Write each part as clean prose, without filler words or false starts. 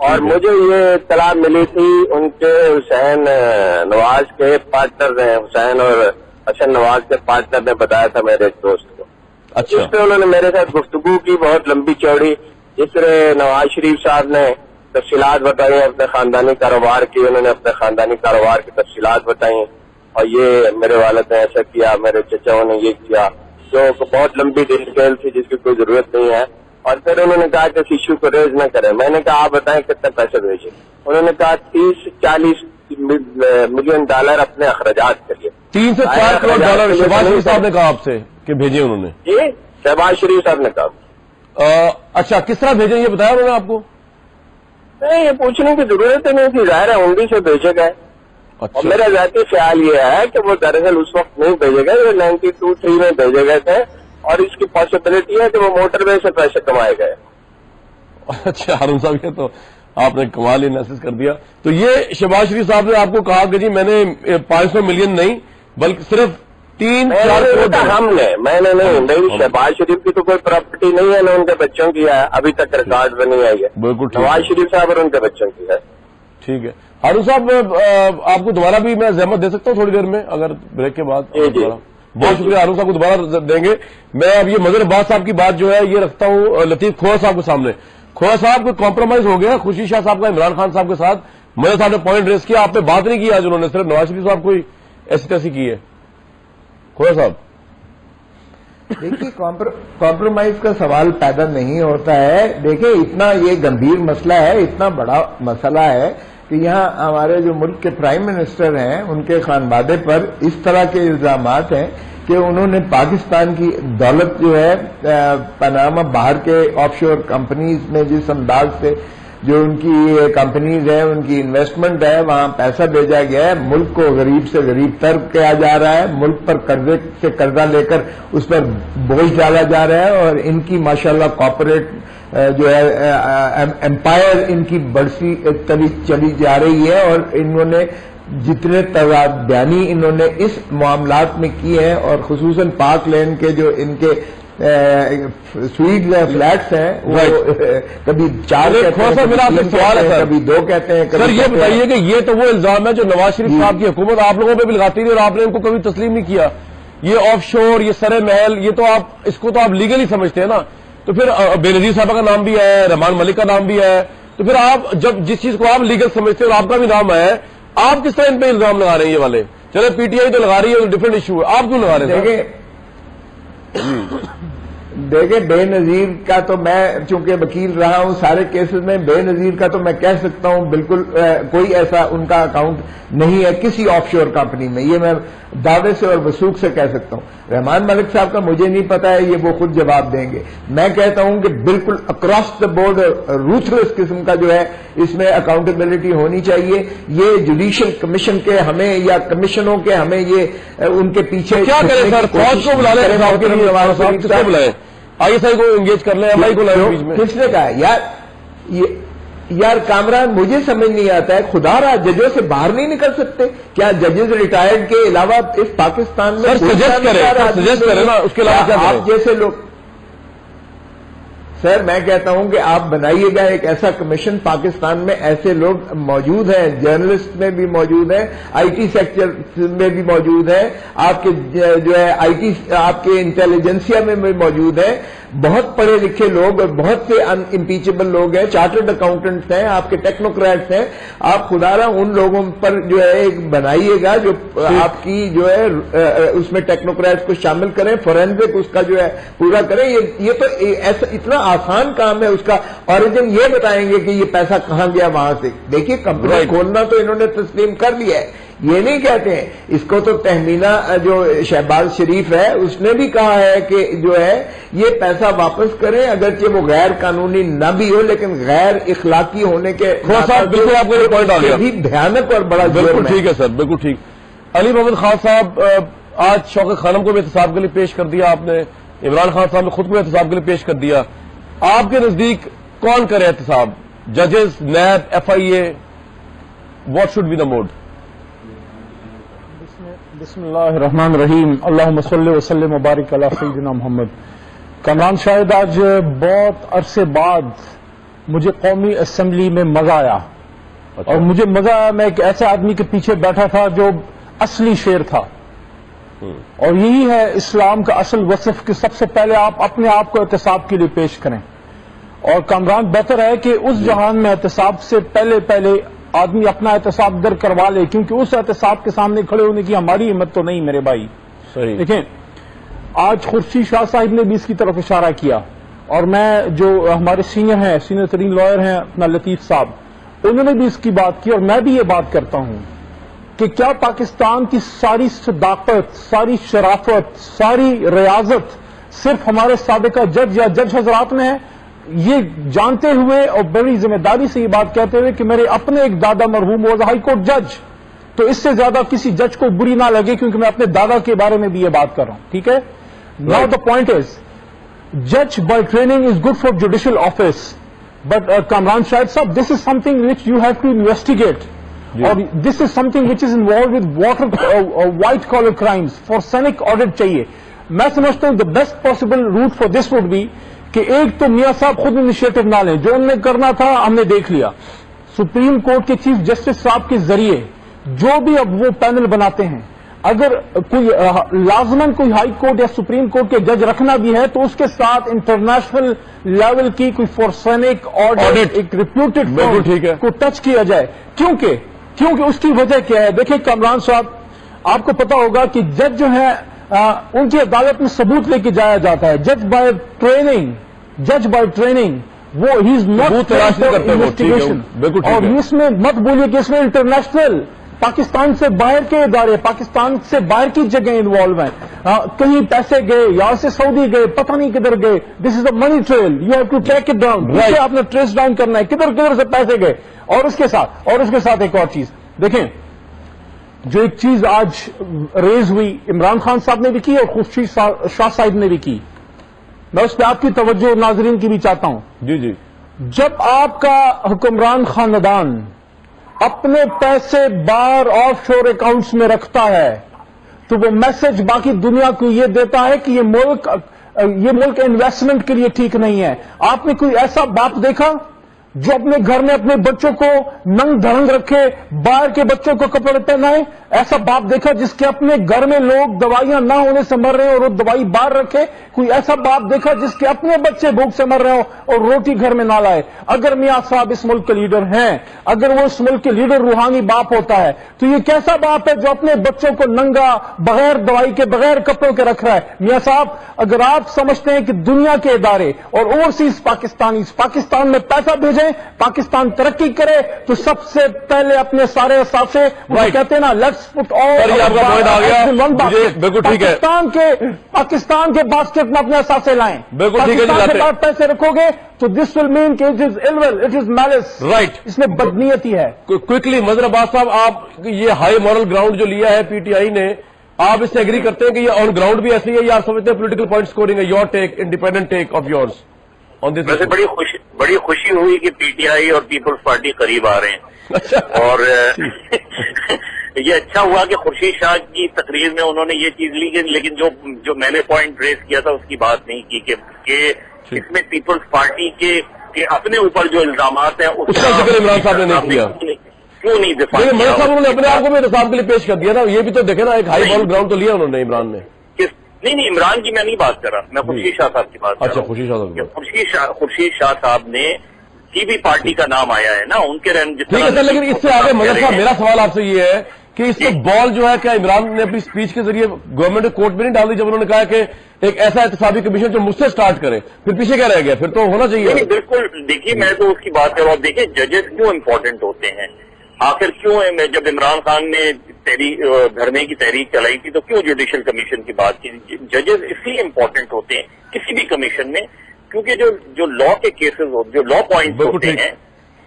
اور مجھے یہ اطلاع ملی تھی ان کے حسین نواز کے پارٹنر نے، حسین اور حسن نواز کے پارٹنر نے بتایا تھا میرے ایک دوست کو. اچھا. اس پہ انہوں نے میرے ساتھ گفتگو کی بہت لمبی چوڑی، جس طرح نواز شریف صاحب نے تفصیلات بتائی اپنے خاندانی کاروبار کی، انہوں نے اپنے خاندانی کاروبار کی تفصیلات بتائی، اور یہ میرے والد نے ایسا کیا، میرے چچاؤں نے یہ کیا، جو بہت لمبی ڈیٹیل تھی جس کی کوئی ضرورت نہیں ہے. اور پھر انہوں نے کہا کہ اس ایشو کو ریز نہ کریں. میں نے کہا آپ بتائیں کتنے پیسے بھیجیں. انہوں نے کہا 30-40 ملین ڈالر اپنے اخراجات کے لیے. 3 سے 4 کروڑ ڈالر شہباز شریف صاحب نے کہا آپ سے کہ بھیجے انہوں نے؟ جی شہباز شریف صاحب نے کہا. اچھا، کس طرح بھیجیں یہ بتایا انہوں نے آپ کو؟ نہیں، یہ پوچھنے کی ضرورت ہی نہیں تھی، ظاہر ہے ہنڈی سے بھیجے گئے. اور میرا ذاتی خیال یہ ہے کہ وہ دراصل اس وقت نہیں بھیجے گئے، وہ 92-3 میں بھیجے گئے تھے، اور اس کی پاسبلٹی ہے کہ وہ موٹر وے سے پیسے کمائے گئے. اچھا ہارون صاحب، یہ تو آپ نے کمال انالیسس کر دیا. تو یہ شہباز شریف صاحب نے آپ کو کہا کہ جی میں نے 500 ملین نہیں بلکہ صرف 3-4 کروڑ. ہم نے میں نے نہیں، میری شہباز شریف کی تو کوئی پراپرٹی نہیں ہے، نہ ان کے بچوں کی ہے، ابھی تک ریکارڈ میں نہیں آئی ہے. بالکل نواز شریف صاحب اور ان کے بچوں کی ہے. ٹھیک ہے ہارون صاحب، آپ کو دوبارہ بھی میں زحمت دے سکتا ہوں تھوڑی دیر میں اگر بریک کے بعد؟ بہت شکریہ ہارون صاحب کو دوبارہ دیں گے. میں اب یہ مظہر عباس صاحب کی بات جو ہے یہ رکھتا ہوں لطیف کھوڑا صاحب کے سامنے. کھوڑا صاحب کو کمپرومائز ہو گیا خوشی شاہ صاحب کا عمران خان صاحب کے ساتھ. مظہر صاحب نے پوائنٹ ریز کیا، آپ نے بات نہیں کیا، انہوں نے صرف نواز شریف صاحب کو ایسی تیسی کی ہے. کھوڑا صاحب دیکھیے، کمپرومائز کا سوال پیدا نہیں ہوتا ہے. دیکھیں اتنا یہ گمبھیر مسئلہ ہے، اتنا بڑا مسئلہ ہے کہ یہاں ہمارے جو ملک کے پرائم منسٹر ہیں ان کے خانوادے پر اس طرح کے الزامات ہیں کہ انہوں نے پاکستان کی دولت جو ہے پاناما باہر کے آف شور کمپنیز میں جس انداز سے جو ان کی کمپنیز ہیں ان کی انویسٹمنٹ ہے وہاں پیسہ بھیجا گیا ہے، ملک کو غریب سے غریب تر کیا جا رہا ہے، ملک پر قرضے سے قرضہ لے کر اس پر بوجھ ڈالا جا رہا ہے، اور ان کی ماشاءاللہ کارپوریٹ جو ہے امپائر ان کی بڑھتی چلی جا رہی ہے، اور انہوں نے جتنے بیانی انہوں نے اس معاملات میں کیے ہیں، اور خصوصاً پاک لین کے جو ان کے سویٹ فلیٹس ہیں وہ کبھی 4 سوال ہے کبھی 2 کہتے ہیں. سر یہ بتائیے کہ یہ تو وہ الزام ہے جو نواز شریف صاحب کی حکومت آپ لوگوں پہ بھی لگاتی تھی اور آپ نے ان کو کبھی تسلیم نہیں کیا. یہ آف شور، یہ سر محل، یہ تو آپ اس کو تو آپ لیگل ہی سمجھتے ہیں نا. تو پھر بے نظیر صاحبہ کا نام بھی ہے، رحمان ملک کا نام بھی ہے، تو پھر آپ جب جس چیز کو آپ لیگل سمجھتے ہیں اور آپ کا بھی نام ہے، آپ کس طرح ان پہ الزام لگا رہے ہیں یہ والے؟ چلے پی ٹی آئی تو لگا رہی ہے، ڈفرنٹ ایشو ہے، آپ کیوں لگا رہے ہیں؟ دیکھیں بے نظیر کا تو میں چونکہ وکیل رہا ہوں سارے کیسز میں، بے نظیر کا تو میں کہہ سکتا ہوں بالکل کوئی ایسا ان کا اکاؤنٹ نہیں ہے کسی آف شور کمپنی میں، یہ میں دعوے سے اور وثوق سے کہہ سکتا ہوں. رحمان ملک صاحب کا مجھے نہیں پتا ہے، یہ وہ خود جواب دیں گے. میں کہتا ہوں کہ بالکل اکراس دا بورڈ روتھلیس قسم کا جو ہے اس میں اکاؤنٹیبلٹی ہونی چاہیے. یہ جوڈیشل کمیشن کے ہمیں یا کمشنوں کے ہمیں یہ ان کے پیچھے کیا کریں سر؟ فوج کو بلا لیں، کس کو بلائیں؟ آئی ایس آئی کو انگیج کر لیں، ایم آئی کو لائیں بیچ میں. کس نے کہا یار کامران؟ مجھے سمجھ نہیں آتا ہے، خدا رہا ججوں سے باہر نہیں نکل سکتے کیا؟ ججز ریٹائرڈ کے علاوہ اس پاکستان میں سجیسٹ کریں نا، اس کے علاوہ کیا آپ جیسے لوگ. سر میں کہتا ہوں کہ آپ بنائیے گا ایک ایسا کمیشن، پاکستان میں ایسے لوگ موجود ہیں، جرنلسٹ میں بھی موجود ہیں، آئی ٹی سیکٹر میں بھی موجود ہیں، آپ کے جو ہے آئی ٹی آپ کے انٹیلیجنسیا میں بھی موجود ہیں، بہت پڑھے لکھے لوگ اور بہت سے ان امپیچبل لوگ ہیں، چارٹرڈ اکاؤنٹنٹس ہیں، آپ کے ٹیکنوکریٹس ہیں. آپ خدا رہا ان لوگوں پر جو ہے ایک بنائیے گا جو آپ کی جو ہے اس میں ٹیکنوکریٹس کو شامل کریں، فورینزک اس کا جو ہے پورا کریں. یہ تو ایسا اتنا آسان کام ہے، اس کا اوریجن یہ بتائیں گے کہ یہ پیسہ کہاں گیا وہاں سے. دیکھیے کمپنی کھولنا تو انہوں نے تسلیم کر لیا ہے، یہ نہیں کہتے ہیں. اس کو تو تہمینہ جو شہباز شریف ہے اس نے بھی کہا ہے کہ جو ہے یہ پیسہ واپس کریں، اگرچہ وہ غیر قانونی نہ بھی ہو لیکن غیر اخلاقی ہونے کے بالکل آپ کو یہ پوائنٹ آ گیا، بھی بھیانک اور بڑا. بالکل ٹھیک ہے سر، بالکل ٹھیک. علی محمد خان صاحب، آج شوکت خانم کو بھی احتساب کے لیے پیش کر دیا آپ نے، عمران خان صاحب نے خود کو احتساب کے لیے پیش کر دیا. آپ کے نزدیک کون کرے احتساب؟ ججز، NAB, F I A? What should be the mood? بسم اللہ الرحمن الرحیم. اللہم صلی وسلم وبارک علی سیدنا محمد. کامران شاہد، آج بہت عرصے بعد مجھے قومی اسمبلی میں مزہ آیا. اور مجھے مزہ آیا، میں ایک ایسے آدمی کے پیچھے بیٹھا تھا جو اصلی شیر تھا. اور یہی ہے اسلام کا اصل وصف کہ سب سے پہلے آپ اپنے آپ کو احتساب کے لیے پیش کریں. اور کامران بہتر ہے کہ اس جہان میں احتساب سے پہلے آدمی اپنا احتساب در کروا لے، کیونکہ اس احتساب کے سامنے کھڑے ہونے کی ہماری ہمت تو نہیں میرے بھائی. صحیح. دیکھیں آج خورشید شاہ صاحب نے بھی اس کی طرف اشارہ کیا، اور میں جو ہمارے سینئر ترین لائر ہیں اپنا لطیف صاحب، انہوں نے بھی اس کی بات کی، اور میں بھی یہ بات کرتا ہوں کہ کیا پاکستان کی ساری صداقت، ساری شرافت، ساری ریاضت صرف ہمارے سابقہ جج یا جج حضرات میں ہے؟ یہ جانتے ہوئے اور بڑی ذمہ داری سے یہ بات کہتے ہوئے کہ میرے اپنے ایک دادا مرحوم واز ہائی کورٹ جج، تو اس سے زیادہ کسی جج کو بری نہ لگے کیونکہ میں اپنے دادا کے بارے میں بھی یہ بات کر رہا ہوں. ٹھیک ہے. ناؤ دا پوائنٹ از جج by training is good for judicial office, but Kamran Shahid Sahab this is something which you have to investigate, اور this is something which is involved with white collar crimes. Forensic audit چاہیے. میں سمجھتا ہوں the best possible route for this would be کہ ایک تو میاں صاحب خود انیشیٹو نہ لیں، جو انہوں نے کرنا تھا ہم نے دیکھ لیا. سپریم کورٹ کے چیف جسٹس صاحب کے ذریعے جو بھی اب وہ پینل بناتے ہیں، اگر کوئی لازماً کوئی ہائی کورٹ یا سپریم کورٹ کے جج رکھنا بھی ہے تو اس کے ساتھ انٹرنیشنل لیول کی کوئی فورسینک آڈٹ ایک ریپیوٹیڈ کو ٹچ کیا جائے. کیونکہ اس کی وجہ کیا ہے؟ دیکھیں کامران صاحب، آپ کو پتا ہوگا کہ جج جو ہیں ان کی عدالت میں ثبوت لے کے جایا جاتا ہے. جج بائی ٹریننگ وہ ہی از ناٹ انویسٹیگیشن. اور اس میں مت بولیے کہ اس میں انٹرنیشنل پاکستان سے باہر کے ادارے، پاکستان سے باہر کی جگہیں انوالو ہیں. کہیں پیسے گئے، یہاں سے سعودی گئے، پتہ نہیں کدھر گئے. This is a money trail, you have to take it down. اسے آپ نے ٹریس ڈاؤن کرنا ہے کدھر سے پیسے گئے. اور اس کے ساتھ ایک اور چیز دیکھیں، جو ایک چیز آج ریز ہوئی، عمران خان صاحب نے بھی کی اور خورشید شاہ صاحب نے بھی کی، میں اس پہ آپ کی توجہ ناظرین کی بھی چاہتا ہوں. جی. جب آپ کا حکمران خاندان اپنے پیسے باہر آف شور اکاؤنٹس میں رکھتا ہے تو وہ میسج باقی دنیا کو یہ دیتا ہے کہ یہ ملک انویسٹمنٹ کے لیے ٹھیک نہیں ہے. آپ نے کوئی ایسا باپ دیکھا جو اپنے گھر میں اپنے بچوں کو ننگ دھڑنگ رکھے، باہر کے بچوں کو کپڑے پہنائے؟ ایسا باپ دیکھا جس کے اپنے گھر میں لوگ دوائیاں نہ ہونے سے مر رہے ہیں اور وہ دوائی باہر رکھے؟ کوئی ایسا باپ دیکھا جس کے اپنے بچے بھوک سے مر رہے ہوں اور روٹی گھر میں نہ لائے؟ اگر میاں صاحب اس ملک کے لیڈر ہیں، اگر وہ اس ملک کے لیڈر روحانی باپ ہوتا ہے تو یہ کیسا باپ ہے جو اپنے بچوں کو ننگا، بغیر دوائی کے، بغیر کپڑوں کے رکھ رہا ہے؟ میاں صاحب اگر آپ سمجھتے ہیں کہ دنیا کے ادارے اور اوورسیز پاکستان میں پیسہ بھیجیں، پاکستان ترقی کرے، تو سب سے پہلے اپنے سارے اثاثے کہتے ہیں نا لیٹس پٹ پاکستان کے باسکٹ میں اپنے اثاثے لائیں. پاکستان کے بعد پیسے رکھو گے تو دس ول مین کہ it is ill will, it is malice. Right. اس میں بدنیتی ہے. کوئکلی مظہر عباس صاحب، آپ یہ ہائی مورل گراؤنڈ جو لیا ہے پی ٹی آئی نے، آپ اس سے ایگری کرتے ہیں کہ یہ آن گراؤنڈ بھی ایسی ہے یا آپ سمجھتے ہیں پولیٹیکل پوائنٹ اسکورنگ ہے؟ Your take, independent take of yours on this. ویسے بڑی خوشی ہوئی کہ پی ٹی آئی اور پیپلز پارٹی قریب آ رہے ہیں. اور یہ اچھا ہوا کہ خورشید شاہ کی تقریر میں انہوں نے یہ چیز لی، لیکن جو میں نے پوائنٹ ریز کیا تھا اس کی بات نہیں کی کہ اس میں پیپلز پارٹی کے اپنے اوپر جو الزامات ہیں اس کا ذکر عمران صاحب نے نہیں کیا. کیوں نہیں دفاع کیا؟ میر صاحب انہوں نے اپنے آپ کو بھی احتساب کے لیے پیش کر دیا نا. یہ بھی تو دیکھیں نا، ایک ہائی مورل گراؤنڈ تو لیا انہوں نے عمران نے. نہیں عمران کی میں نہیں بات کر رہا، میں خورشید شاہ صاحب کی بات کر رہا ہوں. خورشید شاہ صاحب نے کی بھی پارٹی کا نام آیا ہے نا ان کے ٹھیک ہے سر، لیکن اس سے آگے مظہر صاحب میرا سوال آپ سے یہ ہے کہ اس سے بال جو ہے کیا عمران نے اپنی اسپیچ کے ذریعے گورنمنٹ نے کورٹ میں نہیں ڈال دی جب انہوں نے کہا کہ ایک ایسا احتسابی کمیشن جو مجھ سے اسٹارٹ کرے، پھر پیچھے کیا رہ گیا؟ پھر تو ہونا چاہیے. بالکل. دیکھیے میں تو اس کی بات کر رہا ہوں. دیکھیں ججز کیوں امپورٹنٹ ہوتے ہیں آخر؟ کیوں ہے جب عمران خان نے دھرنے کی تحریک چلائی تھی تو کیوں جوڈیشل کمیشن کی بات کی؟ ججز اس لیے امپورٹنٹ ہوتے ہیں کسی بھی کمیشن میں کیونکہ جو لا کے کیسز جو لا پوائنٹس ہوتے ہیں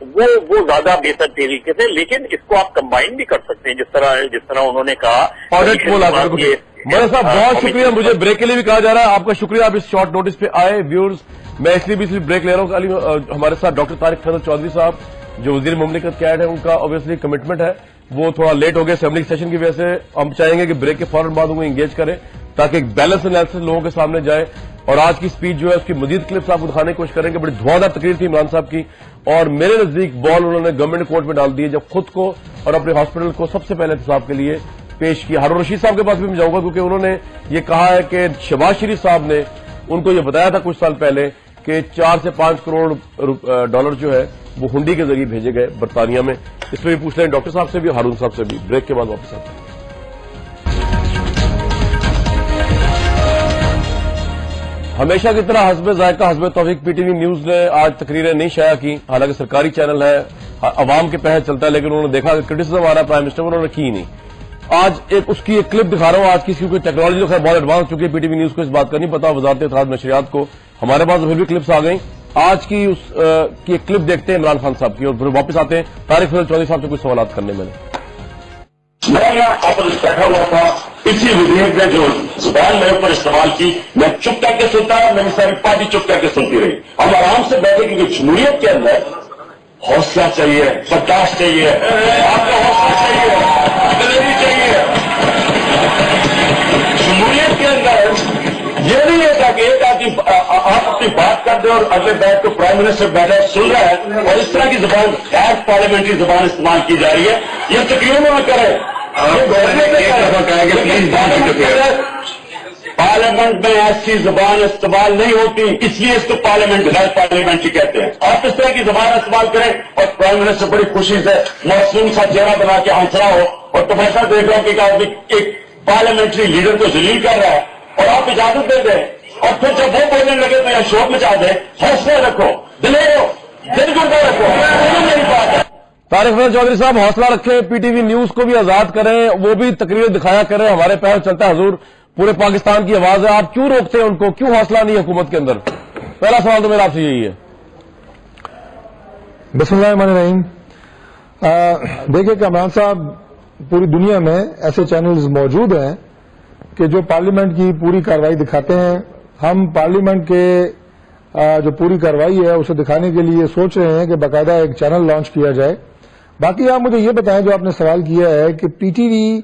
وہ زیادہ بہتر طریقے سے، لیکن اس کو آپ کمبائن بھی کر سکتے ہیں جس طرح انہوں نے کہا. مظہر صاحب بہت شکریہ. مجھے بریک کے لیے بھی کہا جا رہا ہے. آپ کا شکریہ، آپ اس شارٹ نوٹس پہ آئے. ویورز میں اس لیے بھی بریک لے رہا ہوں. ہمارے ساتھ ڈاکٹر طارق فیضل چودھری صاحب جو وزیر مملکت کیڈ ہے، ان کا اوبیسلی کمٹمنٹ ہے، وہ تھوڑا لیٹ ہو گئے اسمبلی سیشن کی وجہ سے. ہم چاہیں گے کہ بریک کے فوراً بعد انہیں انگیج کریں. تاکہ ایک بیلنس انالیسس لوگوں کے سامنے جائے. اور آج کی سپیچ جو ہے اس کی مزید کلپس آپ کو دکھانے کی کوشش کریں گے. بڑی دھواں تقریر تھی عمران صاحب کی, اور میرے نزدیک بال انہوں نے گورنمنٹ کورٹ میں ڈال دی ہے, جب خود کو اور اپنے ہاسپٹل کو سب سے پہلے احتساب کے لیے پیش کیا. ہارون رشید صاحب کے پاس بھی میں جاؤں گا, کیونکہ انہوں نے یہ کہا ہے کہ شہباز شریف صاحب نے ان کو یہ بتایا تھا کچھ سال پہلے کہ 4 سے 5 کروڑ ڈالر جو ہے وہ ہنڈی کے ذریعے بھیجے گئے برطانیہ میں. اس پہ بھی پوچھ لیں ڈاکٹر صاحب سے بھی, ہارون صاحب سے بھی. بریک کے بعد واپس آتے ہیں. ہمیشہ کی طرح حسب ذائقہ حسب توفیق پی ٹی وی نیوز نے آج تقریریں نہیں شائع کی, حالانکہ سرکاری چینل ہے, عوام کے پہل چلتا ہے, لیکن انہوں نے دیکھا کہ کرٹیسزم آ رہا ہے پرائم منسٹر, انہوں نے کی نہیں. آج اس کی ایک کلپ دکھا رہا ہوں. آج کی کیونکہ ٹیکنالوجی تو خیر بہت ایڈوانس چکی ہے, پی ٹی وی نیوز کو اس بات کا نہیں پتا, وزارت اطلاعات نشریات کو. ہمارے پاس پھر بھی کلپس آ گئیں. آج کی ایک کلپ دیکھتے ہیں عمران خان صاحب کی, اور پھر واپس آتے ہیں طارق فضل چودھری صاحب سے کچھ سوالات کرنے. میں یہاں پر بیٹھا ہوا تھا, اسی وزیر نے جو زبان میرے اوپر استعمال کی, میں چپ کر کے سنتا, میری ساری پارٹی چپ کر کے سنتی رہی. ہم آرام سے بیٹھے کیونکہ جمہوریت کے اندر حوصلہ چاہیے, برداشت چاہیے, آپ کا حوصلہ چاہیے, دلیری چاہیے. جمہوریت کے اندر یہ نہیں ہے کہ ایک آدمی آپ اپنی بات کر دیں اور اگلے بیٹھ کو پرائم منسٹر بیٹھا سن رہا ہے اور اس طرح کی زبان غیر پارلیمنٹری زبان استعمال کی جا رہی ہے. یہ تقریروں میں کرے, پارلیمنٹ میں ایسی زبان استعمال نہیں ہوتی, اس لیے اس کو پارلیمنٹ غیر پارلیمنٹری کہتے ہیں. آپ اس طرح کی زبان استعمال کریں اور پرائم منسٹر بڑی خوشی سے معصوم سا چہرہ بنا کے ہنس رہا ہو, اور تو ایسا دیکھ رہا ہوں کہ ایک آدمی ایک پارلیمنٹری لیڈر کو ذلیل کر رہا ہے, اور آپ اجازت دے دیں, اور پھر جب وہ بولنے لگے تو یہاں شور مچا دیں. حوصلہ رکھو, دلیر ہو, دل گردہ رکھو, میری بات ہے. طارق فضل چودھری صاحب حوصلہ رکھیں, پی ٹی وی نیوز کو بھی آزاد کریں, وہ بھی تقریر دکھایا کریں. ہمارے پہل چلتا ہے حضور, پورے پاکستان کی آواز ہے, آپ کیوں روکتے ہیں ان کو, کیوں حوصلہ نہیں ہے حکومت کے اندر؟ پہلا سوال تو میرا آپ سے یہی ہے. بسم اللہ الرحمن الرحیم. دیکھیں کہ عمران صاحب, پوری دنیا میں ایسے چینلز موجود ہیں کہ جو پارلیمنٹ کی پوری کارروائی دکھاتے ہیں. ہم پارلیمنٹ کے جو پوری کارروائی ہے اسے دکھانے کے لیے سوچ رہے ہیں کہ باقاعدہ ایک چینل لانچ کیا جائے. باقی آپ مجھے یہ بتائیں, جو آپ نے سوال کیا ہے کہ پی ٹی وی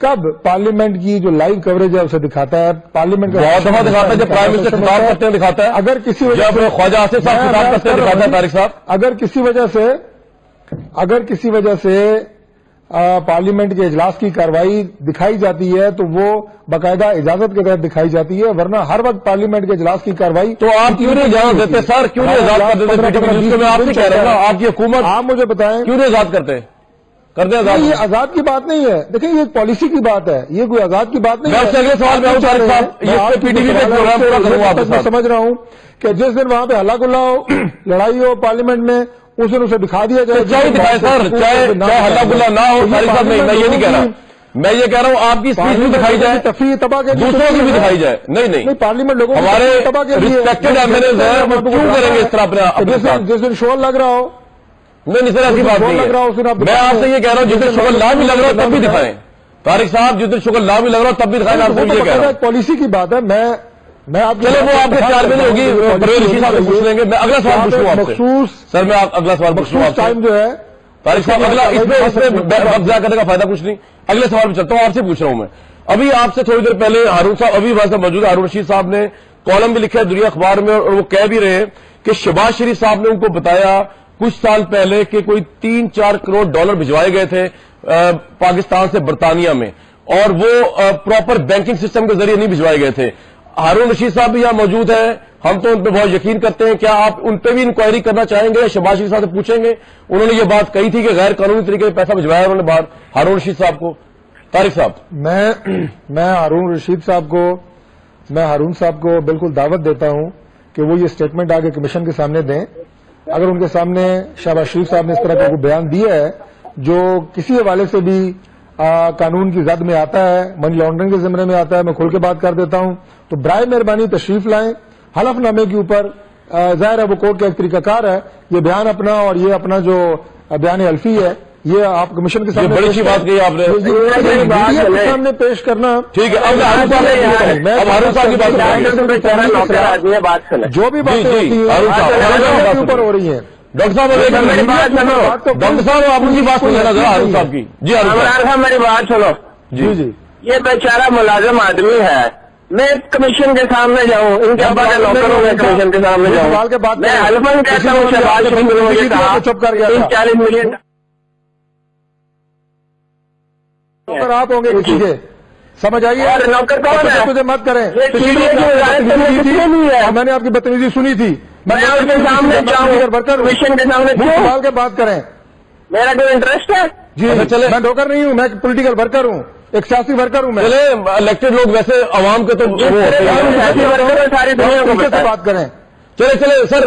کب پارلیمنٹ کی جو لائیو کوریج ہے اسے دکھاتا ہے, پارلیمنٹ کا بہت دفعہ دکھاتا ہے, جب پرائم منسٹر خطاب کرتے ہیں دکھاتا ہے, اگر کسی وجہ سے خواجہ آصف صاحب خطاب کرتے ہیں دکھاتا ہے. طارق صاحب, اگر کسی وجہ سے پارلیمنٹ کے اجلاس کی کارروائی دکھائی جاتی ہے تو وہ باقاعدہ اجازت کے تحت دکھائی جاتی ہے, ورنہ ہر وقت پارلیمنٹ کے اجلاس کی کارروائی. تو آپ کیوں نہیں اجازت دیتے سر, کیوں نہیں اجازت کرتے؟ میں آپ سے کہہ رہا ہوں, آپ کی حکومت, آپ مجھے بتائیں کیوں نہیں اجازت کرتے یہ آزاد کی بات نہیں ہے. دیکھیں یہ ایک پالیسی کی بات ہے, یہ کوئی آزاد کی بات نہیں ہے. اگلے سوال میں طارق صاحب, یہ پی ٹی وی پہ پروگرام پورا کروں آپ کے میں ساتھ. سمجھ رہا ہوں کہ جس دن وہاں پہ ہلا گلا ہو, لڑائی ہو پارلیمنٹ میں, اس دن اسے دکھا دیا جائے. چاہے دکھائے سر, چاہے ہلا گلا نہ ہو. طارق صاحب میں یہ نہیں کہہ رہا, میں یہ کہہ رہا ہوں آپ کی اسپیچ بھی دکھائی جائے, تفریح تباہ کے دوسروں کی بھی دکھائی جائے. نہیں پارلیمنٹ لوگوں ہمارے ریسپیکٹڈ ایم ایل ایز ہیں, وہ کیوں کریں گے اس طرح اپنے جس دن شور لگ رہا ہو. نہیں سر, ایسی بات نہیں ہے. میں آپ سے یہ کہہ رہا ہوں جس دن شغل نہ بھی لگ رہا ہو تب بھی دکھائیں. طارق صاحب, جس دن شغل نہ بھی لگ رہا ہو تب بھی دکھائیں. آپ سے یہ کہہ رہا ہوں, پالیسی کی بات ہے. میں آپ چلو وہ آپ کے خیال میں نہیں ہوگی, پرویز رشید صاحب سے پوچھ لیں گے. میں اگلا سوال پوچھوں آپ سے سر, میں اگلا سوال پوچھوں آپ سے. ٹائم جو ہے طارق صاحب, اگلا اس میں وقت ضائع کرنے کا فائدہ کچھ نہیں. اگلے سوال پہ چلتا ہوں, آپ سے پوچھ رہا ہوں میں. ابھی آپ سے تھوڑی دیر پہلے ہارون صاحب, ابھی وہاں سے موجود ہے, ہارون رشید صاحب نے کالم بھی لکھا ہے دنیا اخبار میں, اور وہ کہہ بھی رہے ہیں کہ شہباز شریف صاحب نے ان کو بتایا کچھ سال پہلے کہ کوئی 3-4 کروڑ ڈالر بھجوائے گئے تھے پاکستان سے برطانیہ میں, اور وہ پراپر بینکنگ سسٹم کے ذریعے نہیں بھجوائے گئے تھے. ہارون رشید صاحب بھی یہاں موجود ہیں, ہم تو ان پہ بہت یقین کرتے ہیں. کیا آپ ان پہ بھی انکوائری کرنا چاہیں گے, شہباز شریف صاحب سے پوچھیں گے؟ انہوں نے یہ بات کہی تھی کہ غیر قانونی طریقے سے پیسہ بھجوایا انہوں نے باہر, ہارون رشید صاحب کو. طارق صاحب, میں ہارون رشید صاحب کو بالکل دعوت دیتا ہوں کہ وہ یہ اسٹیٹمنٹ آگے کمیشن کے سامنے دیں. اگر ان کے سامنے شہباز شریف صاحب نے اس طرح کا کوئی بیان دیا ہے جو کسی حوالے سے بھی قانون کی زد میں آتا ہے, منی لانڈرنگ کے زمرے میں آتا ہے, میں کھل کے بات کر دیتا ہوں, تو برائے مہربانی تشریف لائیں. حلف نامے کے اوپر ظاہر ہے وہ کورٹ کا ایک طریقہ کار ہے, یہ بیان اپنا اور یہ اپنا جو بیان حلفی ہے یہ آپ کمیشن کے سامنے بڑی اچھی بات کہی آپ نے, میڈیا کے سامنے پیش کرنا. ٹھیک ہے, اب ہارون صاحب کی بات جو بھی باتیں ہوتی ہیں اوپر ہو رہی ہیں. ڈاکٹر صاحب, ڈاکٹر صاحب آپ ان کی بات سن لینا ذرا, ہارون صاحب کی. جی میری بات سنو. جی یہ بیچارہ ملازم آدمی ہے, میں کمیشن کے سامنے جاؤں، ان کے ابا کے نوکر ہوں، میں کمیشن کے سامنے جاؤں، سوال کے بعد میں حلفاً کہتا ہوں شہباز شریف نے مجھے کہا چپ کر گیا 40 ملین نوکر آپ ہوں گے کسی کے، سمجھ آئیے؟ اور نوکر کون ہے؟ مجھے مت کریں، یہ چیز نہیں ہے، میں نے آپ کی بدتمیزی سنی تھی، میں ان کے سامنے جاؤں، کمیشن کے سامنے سوال کے بات کریں. میرا کوئی انٹرسٹ ہے؟ جی میں نوکر نہیں ہوں، میں پولیٹیکل ورکر ہوں، ایک سیاسی ورکر ہوں. میں چلے الیکٹڈ لوگ ویسے عوام کے تو ساری دنیا کو سے بات کریں. چلے سر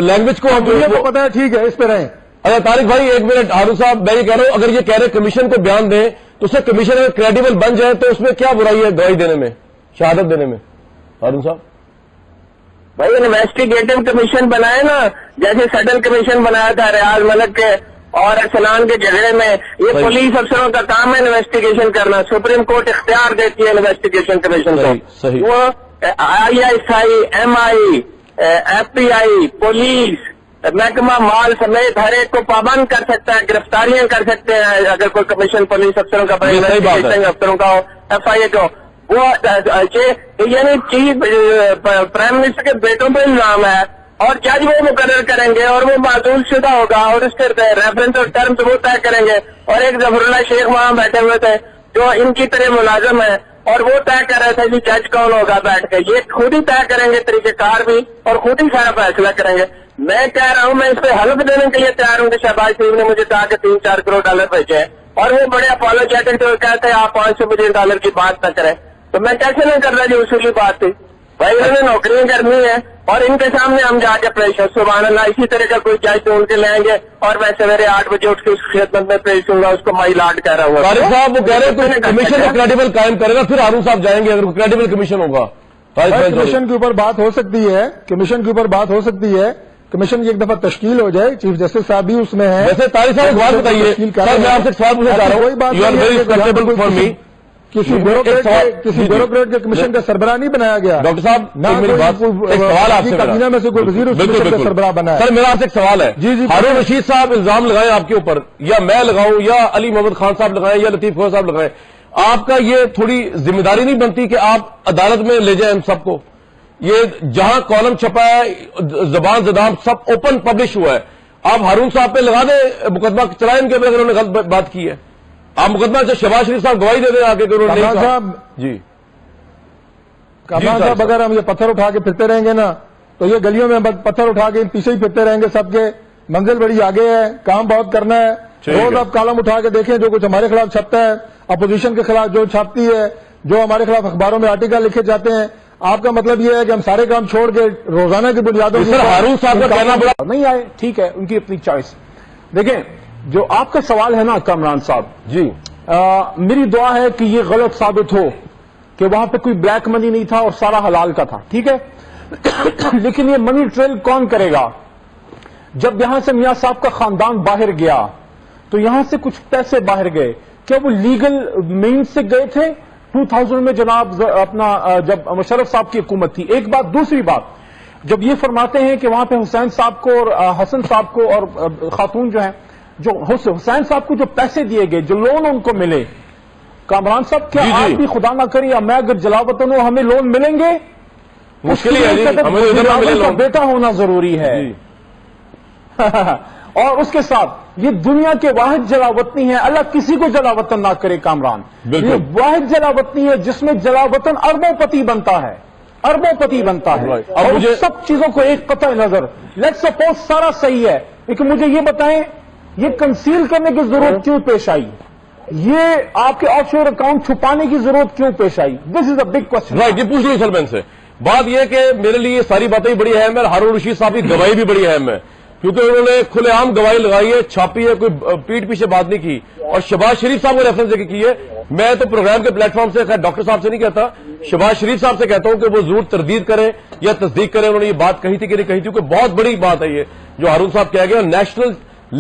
لینگویج کو دنیا کو پتا ہے، ٹھیک ہے، اس پہ رہیں. اچھا طارق بھائی ایک منٹ، ہارون صاحب میں یہ کہہ رہا ہوں اگر یہ کہہ رہے کمیشن کو بیان دیں تو اس سے کمیشن اگر کریڈیبل بن جائے تو اس میں کیا برائی ہے گواہی دینے میں، شہادت دینے میں؟ ہارون صاحب بھائی انویسٹیگیٹو کمیشن بنائے نا، جیسے سڈن کمیشن بنایا تھا ریاض ملک کے اور ارسلان کے جھگڑے میں. یہ پولیس افسروں کا کام ہے انویسٹیگیشن کرنا، سپریم کورٹ اختیار دیتی ہے انویسٹیگیشن کمیشن کو. وہ ISI MI FBI پولیس محکمہ مال سمیت ہر ایک کو پابند کر سکتا ہے، گرفتاریاں کر سکتے ہیں اگر کوئی کمیشن پولیس افسروں کا انویسٹیگیشن افسروں کا ہو، FIA کا ہو. وہ یعنی چیف پرائم منسٹر کے بیٹوں پہ الزام ہے اور جج وہ مقرر کریں گے اور وہ معزول شدہ ہوگا اور اس کے ریفرنس اور ٹرمز وہ طے کریں گے. اور ایک ظفر اللہ شیخ وہاں بیٹھے ہوئے تھے جو ان کی طرح ملازم ہے اور وہ طے کر رہے تھے کہ جج کون ہوگا بیٹھ کے. یہ خود ہی طے کریں گے طریقہ کار بھی اور خود ہی سارا فیصلہ کریں گے. میں کہہ رہا ہوں میں اس پہ حلف دینے کے لیے تیار ہوں کہ شہباز شریف نے مجھے کہا کہ 3-4 کروڑ ڈالر بھیجے ہیں اور وہ بڑے اپالوجیٹک کہتے ہیں آپ 500 ملین ڈالر کی بات نہ کریں. تو میں کیسے نہیں کر رہا جی اصولی بات تھی بھائی، انہوں نے نوکریاں کرنی ہے اور ان کے سامنے ہم جا کے پیش ہوں. سبحان اللہ، اسی طرح کا کوئی جج ڈھونڈ کے لیں گے اور میں سویرے 8 بجے اٹھ کے اس خدمت میں پیش ہوں گا، اس کو مائی لاڈ کہہ رہا ہوں. طارق صاحب وہ کہہ رہے ہیں کوئی کمیشن کریڈیبل قائم کرے گا پھر ہارون صاحب جائیں گے اگر کوئی کریڈیبل کمیشن ہوگا. کمیشن کے اوپر بات ہو سکتی ہے، کمیشن کے اوپر بات ہو سکتی ہے، کمیشن کی ایک دفعہ تشکیل ہو جائے، چیف جسٹس صاحب بھی اس میں ہیں. ویسے طارق صاحب ایک بات بتائیے سر، میں آپ سے سوال پوچھنا چاہ رہا ہوں، کوئی بات you are very respectable for me. کسی بیوروکریٹ کے کمیشن کا سربراہ نہیں بنایا گیا. ڈاکٹر صاحب ایک سوال آپ سے کابینہ میں سے کوئی وزیر اس کمیشن کا سربراہ بنا ہے. سر میرا آپ سے ایک سوال ہے، جی ہارون رشید صاحب الزام لگائیں آپ کے اوپر یا میں لگاؤں یا علی محمد خان صاحب لگائیں یا لطیف خور صاحب لگائیں، آپ کا یہ تھوڑی ذمہ داری نہیں بنتی کہ آپ عدالت میں لے جائیں ہم سب کو؟ یہ جہاں کالم چھپا ہے زبان زدام سب اوپن پبلش ہوا ہے، آپ ہارون صاحب پہ لگا دیں مقدمہ، چلائیں ان کے اگر انہوں نے غلط بات کی ہے. آپ مقدمہ سے شہباز شریف صاحب گواہی دے دیں آگے کہ انہوں نے جی کامران صاحب اگر ہم یہ پتھر اٹھا کے پھرتے رہیں گے نا تو یہ گلیوں میں پتھر اٹھا کے پیچھے ہی پھرتے رہیں گے. سب کے منزل بڑی آگے ہے، کام بہت کرنا ہے. روز آپ کالم اٹھا کے دیکھیں جو کچھ ہمارے خلاف چھپتا ہے، اپوزیشن کے خلاف جو چھاپتی ہے، جو ہمارے خلاف اخباروں میں آرٹیکل لکھے جاتے ہیں. آپ کا مطلب یہ ہے کہ ہم سارے کام چھوڑ کے روزانہ کی بنیادوں پر ہارون صاحب کا کہنا بڑا نہیں آئے، ٹھیک ہے، ان کی اپنی چوائس. دیکھیں جو آپ کا سوال ہے نا کامران صاحب جی، میری دعا ہے کہ یہ غلط ثابت ہو کہ وہاں پہ کوئی بلیک منی نہیں تھا اور سارا حلال کا تھا، ٹھیک ہے. لیکن یہ منی ٹریل کون کرے گا؟ جب یہاں سے میاں صاحب کا خاندان باہر گیا تو یہاں سے کچھ پیسے باہر گئے، کیا وہ لیگل مین سے گئے تھے 2000 میں جناب اپنا جب مشرف صاحب کی حکومت تھی؟ ایک بات. دوسری بات، جب یہ فرماتے ہیں کہ وہاں پہ حسین صاحب کو اور حسن صاحب کو اور خاتون جو ہیں، جو حسین صاحب کو جو پیسے دیے گئے، جو لون ان کو ملے، کامران صاحب کیا آپ بھی خدا نہ کرے یا میں اگر جلاوطن ہوں ہمیں لون ملیں گے؟ مشکل ہے، بیٹا ہونا ضروری ہے. اور اس کے ساتھ یہ دنیا کے واحد جلاوطنی ہے، اللہ کسی کو جلاوطن نہ کرے کامران. یہ واحد جلاوطنی ہے جس میں جلاوطن اربوں پتی بنتا ہے، اربوں پتی بنتا ہے. اور مجھے سب چیزوں کو ایک قطع نظر، لیٹ سپوز سارا صحیح ہے، لیکن مجھے یہ بتائیں یہ کنسیل کرنے کی ضرورت کیوں پیش آئی؟ یہ آپ کے آف شور اکاؤنٹ چھپانے کی ضرورت کیوں پیش آئی؟ دس is a big question. Right, یہ پوچھ لوں سر میں سے. بات یہ کہ میرے لیے یہ ساری باتیں بڑی اہم ہے، ہارون رشید صاحب کی گواہی بھی بڑی اہم ہے کیونکہ انہوں نے کھلے عام گواہی لگائی ہے، چھاپی ہے، کوئی پیٹ پیچھے بات نہیں کی. اور شہباز شریف صاحب کو ریفرنس دے کے کی ہے. میں تو پروگرام کے پلیٹ فارم سے خیر ڈاکٹر صاحب سے نہیں کہتا، شہباز شریف صاحب سے کہتا ہوں کہ وہ ضرور تردید کریں یا تصدیق کریں انہوں نے یہ بات کہی تھی کہ نہیں کہی تھی، کیونکہ بہت بڑی بات ہے یہ جو ہارون صاحب کہہ گئے، نیشنل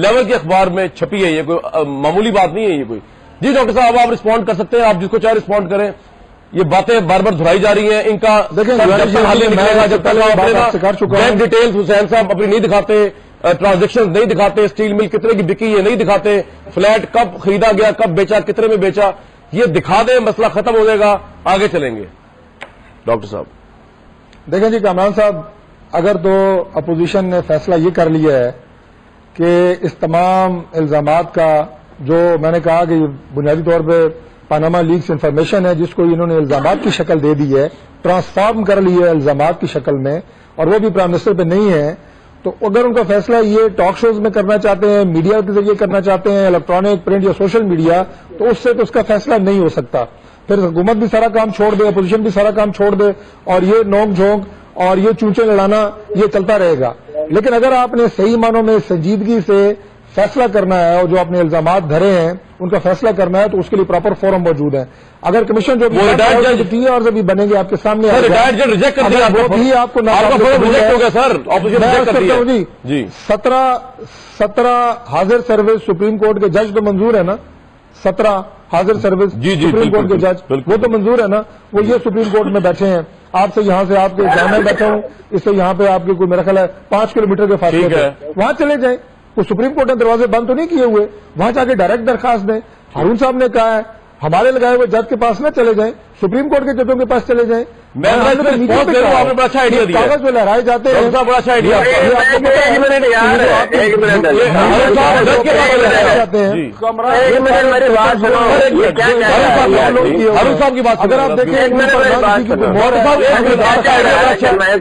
لیول کے اخبار میں چھپی ہے، یہ کوئی معمولی بات نہیں ہے یہ کوئی. جی ڈاکٹر صاحب آپ رسپونڈ کر سکتے ہیں، آپ جس کو چاہے رسپونڈ کریں. یہ باتیں بار بار دہرائی جا رہی ہیں، ان کا حل نہیں نکلے گا جب تک بینک ڈیٹیلز حسین صاحب اپنی نہیں دکھاتے، ٹرانزیکشن نہیں دکھاتے، اسٹیل مل کتنے کی بکی ہے نہیں دکھاتے، فلیٹ کب خریدا گیا، کب بیچا، کتنے میں بیچا، یہ دکھا دیں مسئلہ ختم ہو جائے گا، آگے چلیں گے. ڈاکٹر صاحب. دیکھیں جی کامران صاحب، اگر تو اپوزیشن نے فیصلہ یہ کر لیا ہے کہ اس تمام الزامات کا، جو میں نے کہا کہ بنیادی طور پہ پاناما لیکس انفارمیشن ہے جس کو انہوں نے الزامات کی شکل دے دی ہے، ٹرانسفارم کر لی ہے الزامات کی شکل میں، اور وہ بھی پرائم منسٹر پہ نہیں ہے، تو اگر ان کا فیصلہ یہ ٹاک شوز میں کرنا چاہتے ہیں، میڈیا کے ذریعے کرنا چاہتے ہیں، الیکٹرانک، پرنٹ یا سوشل میڈیا، تو اس سے تو اس کا فیصلہ نہیں ہو سکتا. پھر حکومت بھی سارا کام چھوڑ دے، اپوزیشن بھی سارا کام چھوڑ دے، اور یہ نوک جھونک اور یہ چونچے لڑانا یہ چلتا رہے گا. لیکن اگر آپ نے صحیح معنوں میں سنجیدگی سے فیصلہ کرنا ہے اور جو آپ نے الزامات دھرے ہیں ان کا فیصلہ کرنا ہے تو اس کے لیے پراپر فورم موجود ہے. اگر کمیشن جو بھی اور بھی بنے گے آپ کے سامنے وہ بھی آپ کو جی 17 حاضر سروس سپریم کورٹ کے جج تو منظور ہے نا، 17 حاضر سروس سپریم کورٹ کے جج وہ تو منظور ہے نا، وہ یہ سپریم کورٹ میں بیٹھے ہیں. آپ سے یہاں سے آپ کے جامع بیٹھا ہوں، اس سے یہاں پہ آپ کے کوئی میرا خیال ہے 5 کلومیٹر کے فاصلے پہ، وہاں چلے جائیں. وہ سپریم کورٹ نے دروازے بند تو نہیں کیے ہوئے، وہاں جا کے ڈائریکٹ درخواست دیں. ہارون صاحب نے کہا ہے ہمارے لگائے ہوئے جج کے پاس نہ چلے جائیں، سپریم کورٹ کے ججوں کے پاس چلے جائیں. اچھا آئیڈیا دیا، کاغذ میں لہرائے جاتے ہیں، بڑا اچھا آئیڈیا. ہارون صاحب کی بات اگر آپ دیکھیں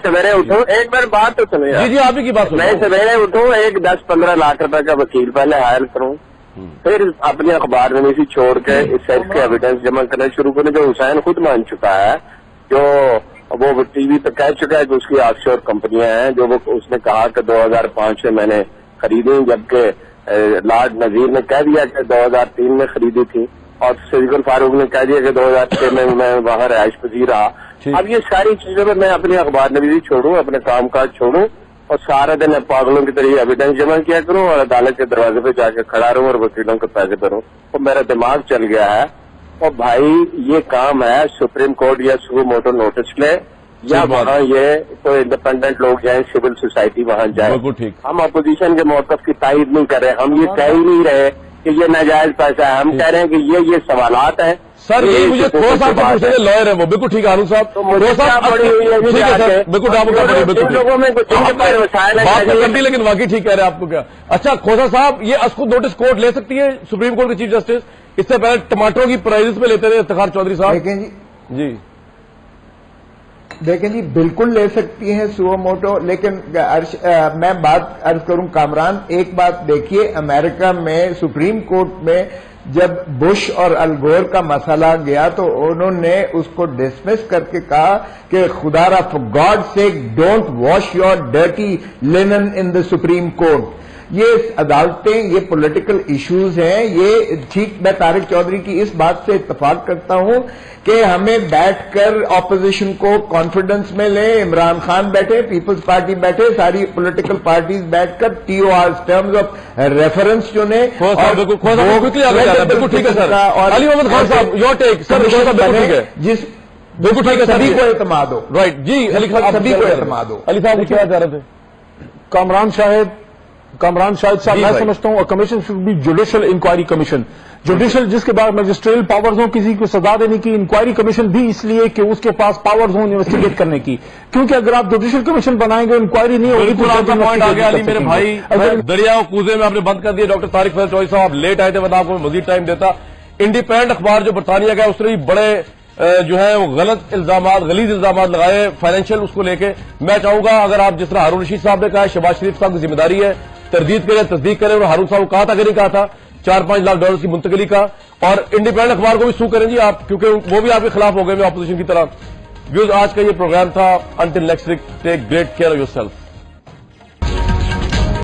سویرے اٹھوں ایک بار بات تو سنیں. جی آپ ہی کی بات. میں سویرے اٹھوں 10-15 لاکھ روپے کا وکیل پہلے ہائر کروں، پھر اپنی اخبار نویسی چھوڑ کے اس سیٹ کے ایویڈنس جمع کرنا شروع کرنے، جو حسین خود مان چکا ہے، جو وہ ٹی وی پہ کہہ چکا ہے کہ اس کی آف شور کمپنیاں ہیں، جو اس نے کہا کہ 2005 میں نے خریدی، جبکہ لارڈ نذیر نے کہہ دیا کہ 2003 میں خریدی تھی، اور صدیق الفاروق نے کہہ دیا کہ 2006 میں وہاں رہائش پذیر رہا. اب یہ ساری چیزوں میں میں اپنی اخبار نویسی چھوڑوں، اپنے کام کاج چھوڑوں، اور سارا دن پاگلوں کی طرح ایویڈنس جمع کیا کروں اور عدالت کے دروازے پہ جا کے کھڑا رہوں اور وکیلوں کو پیسے بھروں. تو میرا دماغ چل گیا ہے. اور بھائی یہ کام ہے سپریم کورٹ یا سو موٹو نوٹس لے، یا وہاں یہ کوئی انڈیپینڈنٹ لوگ جائیں، سول سوسائٹی وہاں جائیں. ہم اپوزیشن کے موقف کی تائید نہیں کر رہے، ہم یہ کہہ ہی نہیں رہے کہ یہ ناجائز پیسہ ہے، ہم کہہ رہے ہیں کہ یہ سوالات ہیں. سر یہ مجھے تھوڑا سا لائر ہے وہ بالکل ٹھیک ہے. ہارون صاحب بالکل لوگوں میں لیکن واقعی ٹھیک کہہ رہے ہیں آپ کو. کیا اچھا کھوسا صاحب، یہ اسکو نوٹس کورٹ لے سکتی ہے سپریم کورٹ کے چیف جسٹس؟ اس سے پہلے ٹماٹروں کی پرائزز پہ لیتے تھے افتخار چودھری صاحب. دیکھیں جی بالکل لے سکتی ہیں سو موٹو، لیکن میں بات عرض کروں کامران، ایک بات دیکھیے، امریکہ میں سپریم کورٹ میں جب بش اور الگور کا مسئلہ گیا تو انہوں نے اس کو ڈسمس کر کے کہا کہ خدا را for God sake don't wash your dirty linen in the supreme court. یہ عدالتیں، یہ پولیٹیکل ایشوز ہیں. یہ ٹھیک میں طارق چودھری کی اس بات سے اتفاق کرتا ہوں کہ ہمیں بیٹھ کر اپوزیشن کو کانفیڈنس میں لیں. عمران خان بیٹھے، پیپلز پارٹی بیٹھے، ساری پولیٹیکل پارٹیز بیٹھ کر TOR ٹرمز آف ریفرنس جو نے بالکل ٹھیک ہے سر. علی محمد خان صاحب یور ٹیک. سر بالکل ٹھیک ہے، جس بالکل ٹھیک ہے، سبھی کو اعتماد ہو. رائٹ جی علی خان، سبھی کو اعتماد ہو. علی صاحب کیا چاہ رہے تھے؟ کامران شاہد صاحب، میں سمجھتا ہوں commission should be judicial inquiry commission. Judicial جس کے بعد مجسٹریل پاورز ہوں، کسی کو سزا دینے کی. انکوائری کمیشن بھی اس لیے کہ اس کے پاس پاورز ہوں انویسٹیگیٹ کرنے کی، کیونکہ اگر آپ جوڈیشل کمیشن بنائیں گے انکوائری نہیں ہوگی. بالکل آپ کا پوائنٹ آ گیا علی میرے بھائی. دریا کوزے میں آپ نے بند کر دیا. ڈاکٹر طارق فیض چودھری صاحب لیٹ آئے تھے، ورنہ آپ کو مزید ٹائم دیتا. انڈیپینڈنٹ اخبار جو برطانیہ کا ہے اس نے بھی بڑے جو ہے وہ غلط الزامات، غلیظ الزامات لگائے فائنینشیل اس کو لے کے. میں چاہوں گا اگر آپ جس طرح ہارون رشید صاحب نے کہا ہے، شہباز شریف صاحب کی ذمہ داری ہے تردید کرے، تصدیق کرے. اور ہارون صاحب کو کہا تھا کہ نہیں کہا تھا 4-5 لاکھ ڈالر کی منتقلی کا. اور انڈیپینڈنٹ اخبار کو بھی سو کریں جی آپ، کیونکہ وہ بھی آپ کے خلاف ہو گئے میں اپوزیشن کی طرح. ویوز آج کا یہ پروگرام تھا. Until next week take great care of yourself.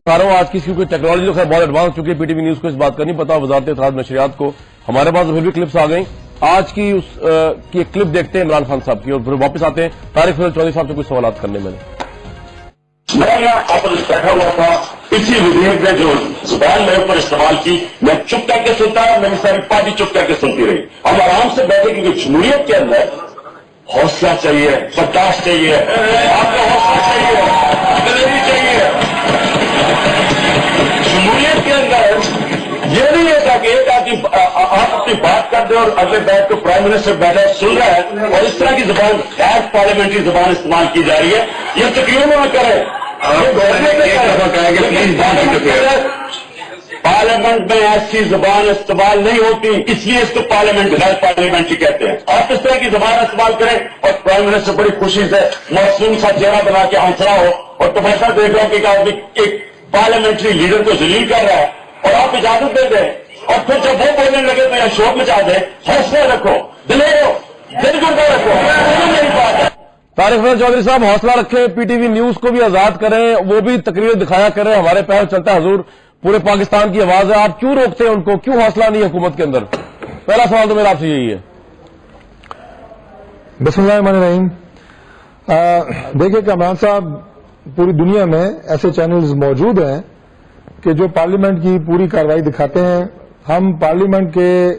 آج کی کیونکہ ٹیکنالوجی تو خیر بہت ایڈوانس چکی ہے، PTV نیوز کو اس بات کا نہیں پتا، وزارت اطلاعات نشریات کو. ہمارے پاس پھر بھی کلپس آ گئیں. آج کی ایک کلپ دیکھتے ہیں عمران خان صاحب کی، اور پھر واپس آتے ہیں طارق فیض چودھری صاحب سے کچھ سوالات کرنے. میں یہاں واپس بیٹھا ہوا تھا، اسی وزیر نے جو زبان میرے اوپر استعمال کی میں چپ کر کے سنتا، میری ساری پارٹی چپ کر کے سنتی رہی. ہم آرام سے بیٹھے کیونکہ جمہوریت کے اندر حوصلہ چاہیے، برداشت چاہیے، آپ کا حوصلہ چاہیے، دلیری چاہیے. جمہوریت کے اندر یہ نہیں ہے کہ ایک آدمی آپ اپنی بات کر دیں اور اگلے بیٹھ کو پرائم منسٹر بیٹھا سن رہا ہے اور اس طرح کی زبان غیر پارلیمنٹری زبان استعمال کی جا رہی ہے. یہ تقریروں میں کرے پارلیمنٹ میں ایسی زبان استعمال نہیں ہوتی, اس لیے اس کو پارلیمنٹ غیر پارلیمنٹری کہتے ہیں. آپ اس طرح کی زبان استعمال کریں اور پرائم منسٹر بڑی خوشی سے معصوم سا چہرہ بنا کے ہنس رہا ہو اور تماشا دیکھ رہا ہو کہ آدمی ایک پارلیمنٹری لیڈر کو ذلیل کر رہا ہے اور آپ اجازت دے دیں اور پھر جب وہ بولنے لگے تو یہاں شور مچا دیں. حوصلہ رکھو, دلیر ہو, دل گردہ رکھو. میری بات ہے. طارق فیض چودھری صاحب حوصلہ رکھیں, پی ٹی وی نیوز کو بھی آزاد کریں, وہ بھی تقریر دکھایا کریں. ہمارے پیر چلتا ہے حضور, پورے پاکستان کی آواز ہے. آپ کیوں روکتے ہیں ان کو, کیوں حوصلہ نہیں ہے حکومت کے اندر؟ پہلا سوال تو میرا آپ سے یہی ہے. بسم اللہ الرحمن الرحیم. دیکھیں کامران صاحب, پوری دنیا میں ایسے چینلز موجود ہیں کہ جو پارلیمنٹ کی پوری کارروائی دکھاتے ہیں. ہم پارلیمنٹ کے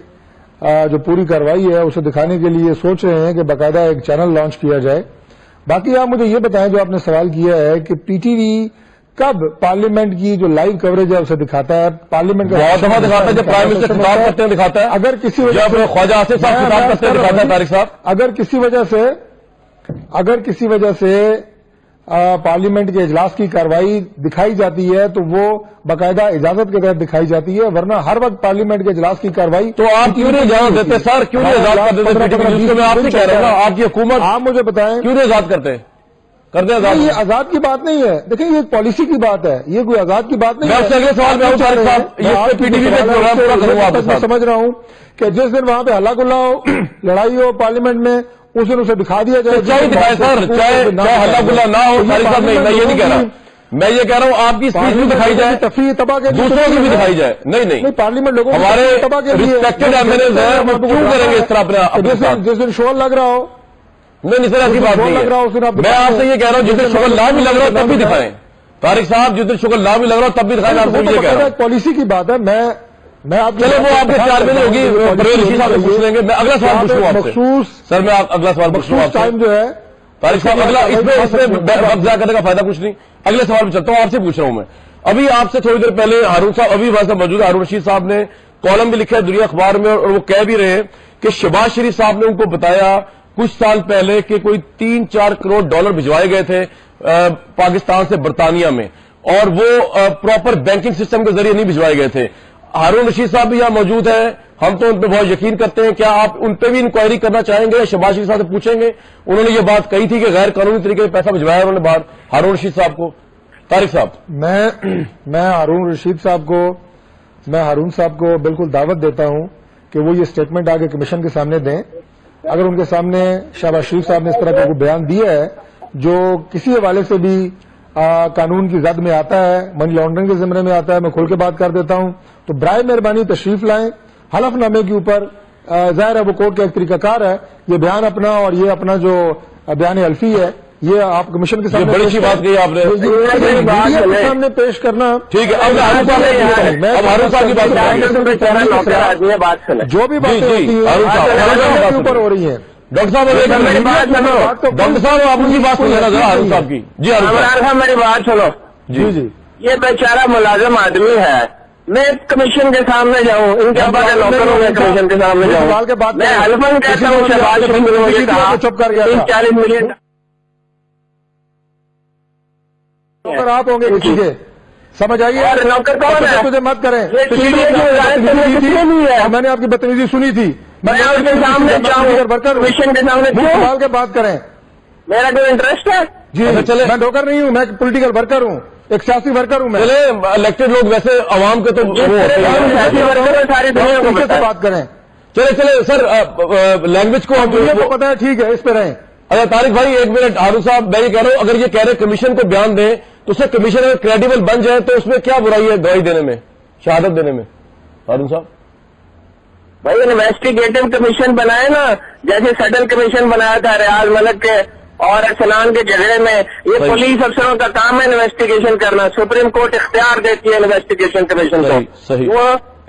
جو پوری کارروائی ہے اسے دکھانے کے لیے سوچ رہے ہیں کہ باقاعدہ ایک چینل لانچ کیا جائے. باقی آپ مجھے یہ بتائیں, جو آپ نے سوال کیا ہے کہ پی ٹی وی کب پارلیمنٹ کی جو لائیو کوریج ہے اسے دکھاتا ہے؟ پارلیمنٹ کا بہت دفعہ دکھاتا ہے, جب پرائم منسٹر خطاب کرتے ہیں دکھاتا ہے. اگر کسی وجہ سے خواجہ آصف صاحب خطاب کرتے ہیں دکھاتا ہے. طارق صاحب, اگر کسی وجہ سے پارلیمنٹ کے اجلاس کی کارروائی دکھائی جاتی ہے تو وہ باقاعدہ اجازت کے تحت دکھائی جاتی ہے, ورنہ ہر وقت پارلیمنٹ کے اجلاس کی کارروائی. تو آپ کیوں نہیں اجازت دیتے سر, کیوں نہیں آزاد کر دیتے؟ میں آپ سے کہہ رہا ہوں, آپ کی حکومت, آپ مجھے بتائیں کیوں نہیں آزاد کرتے آزاد؟ یہ آزاد کی بات نہیں ہے. دیکھیں یہ ایک پالیسی کی بات ہے, یہ کوئی آزاد کی بات نہیں ہے. میں اگلے سوال میں طارق صاحب, یہ پی ٹی وی پہ پروگرام پورا کروں گا. میں سمجھ رہا ہوں کہ جس دن وہاں پہ ہلا گلا ہو, لڑائی ہو پارلیمنٹ میں, اس دن اسے دکھا دیا جائے. چاہے دکھائے سر, چاہے ہلا گلا نہ ہو. طارق صاحب نہیں, میں یہ نہیں کہہ رہا, میں یہ کہہ رہا ہوں آپ کی اسپیچ بھی دکھائی جائے, تفریح تباہ کے دوسروں کی بھی دکھائی جائے. نہیں پارلیمنٹ لوگوں ہمارے ریسپیکٹڈ ایم ایل ایز ہیں, وہ کیوں کریں گے اس طرح اپنے؟ جس دن شور لگ رہا ہو, نہیں سر ایسی بات نہیں ہے. میں آپ سے یہ کہہ رہا ہوں جس دن شغل نہ بھی لگ رہا ہو تب بھی دکھائیں. طارق صاحب جس دن شغل نہ بھی لگ رہا ہو تب بھی دکھائیں. آپ سے یہ کہہ رہا ہوں پالیسی کی بات ہے. میں آپ چلو وہ آپ کے اختیار میں نہیں ہوگی, پرویز رشید صاحب سے پوچھ لیں گے. میں اگلا سوال پوچھوں آپ سے سر, میں اگلا سوال پوچھوں آپ سے. ٹائم جو ہے طارق صاحب اگلا, اس میں وقت ضائع کرنے کا فائدہ کچھ نہیں. اگلے سوال پہ چلتا ہوں, آپ سے پوچھ رہا ہوں میں. ابھی آپ سے تھوڑی دیر پہلے ہارون صاحب, ابھی وہاں سے موجود ہے ہارون رشید صاحب نے کالم بھی لکھا ہے دنیا اخبار میں, اور وہ کہہ بھی رہے ہیں کہ شہباز شریف صاحب نے ان کو بتایا کچھ سال پہلے کہ کوئی 3-4 کروڑ ڈالر بھجوائے گئے تھے پاکستان سے برطانیہ میں, اور وہ پراپر بینکنگ سسٹم کے ذریعے نہیں بھجوائے گئے تھے. ہارون رشید صاحب بھی یہاں موجود ہیں, ہم تو ان پہ بہت یقین کرتے ہیں. کیا آپ ان پہ بھی انکوائری کرنا چاہیں گے, شہباز شریف صاحب سے پوچھیں گے؟ انہوں نے یہ بات کہی تھی کہ غیر قانونی طریقے سے پیسہ بھجوایا انہوں نے باہر, ہارون رشید صاحب کو. طارق صاحب, میں ہارون رشید صاحب کو بالکل دعوت دیتا ہوں کہ وہ یہ اسٹیٹمنٹ آگے کمیشن کے سامنے دیں. اگر ان کے سامنے شہباز شریف صاحب نے اس طرح کا کوئی بیان دیا ہے جو کسی حوالے سے بھی قانون کی زد میں آتا ہے, منی لانڈرنگ کے زمرے میں آتا ہے, میں کھول کے بات کر دیتا ہوں, تو برائے مہربانی تشریف لائیں. حلف نامے کے اوپر ظاہر ہے وہ کورٹ کا ایک طریقہ کار ہے, یہ بیان اپنا اور یہ اپنا جو بیان حلفی ہے یہ آپ کمیشن کے سامنے بڑی سی بات کہی آپ نے, میڈیا کے سامنے پیش کرنا. ٹھیک ہے, اب ہارون صاحب کی بات جو بھی باتیں ہوتی ہیں کے اوپر ہو رہی ہیں. ڈاکٹر صاحب, ڈاکٹر صاحب آپ کی بات سن لینا ذرا ہارون صاحب کی. جی ہارون صاحب میری بات سنو. جی یہ بیچارہ ملازم آدمی ہے, میں کمیشن کے سامنے جاؤں, ان کے ابا کے نوکر ہوں, کمیشن کے سامنے جاؤں, میں حلفاً کہتا ہوں شہباز شریف نے مجھے کہا 40 ملین نوکر آپ ہوں گے کسی کے, سمجھ آئیے. نوکر کون ہے؟ مجھے مت کریں, میں نے آپ کی بدتمیزی سنی تھی. میں ان کے سامنے جاؤں, کمیشن کے سامنے سوال کے بات کریں. میرا کوئی انٹرسٹ ہے؟ جی میں ڈوکر نہیں ہوں, میں پولیٹیکل ورکر ہوں, ایک سیاسی ورکر ہوں. میں الیکٹڈ لوگ ویسے عوام کے تو ساری دنیا سے بات کریں. چلے سر, لینگویج کو پتا ہے, ٹھیک ہے, اس پہ رہیں. اچھا طارق بھائی ایک منٹ, ہارون صاحب میں یہ کہہ رہا ہوں اگر یہ کہہ رہے کمیشن کو بیان دیں تو اس سے کمیشن اگر کریڈیبل بن جائے تو اس میں کیا برائی ہے گواہی دینے میں, شہادت دینے میں؟ ہارون صاحب بھائی انویسٹیگیٹو کمیشن بنائے نا, جیسے سڈن کمیشن بنایا تھا ریاض ملک کے اور ارسلان کے جھگڑے میں. یہ پولیس افسروں کا کام ہے انویسٹیگیشن کرنا, سپریم کورٹ اختیار دیتی ہے انویسٹیگیشن کمیشن کو. وہ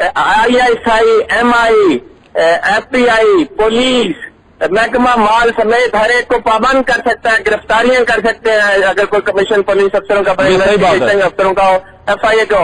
ISI, MI, FBI, پولیس, محکمہ مال سمیت ہر ایک کو پابند کر سکتا ہے, گرفتاریاں کر سکتے ہیں اگر کوئی کمیشن پولیس افسروں کا انویسٹیگیشن افسروں کا ہو, FIA کو.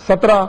17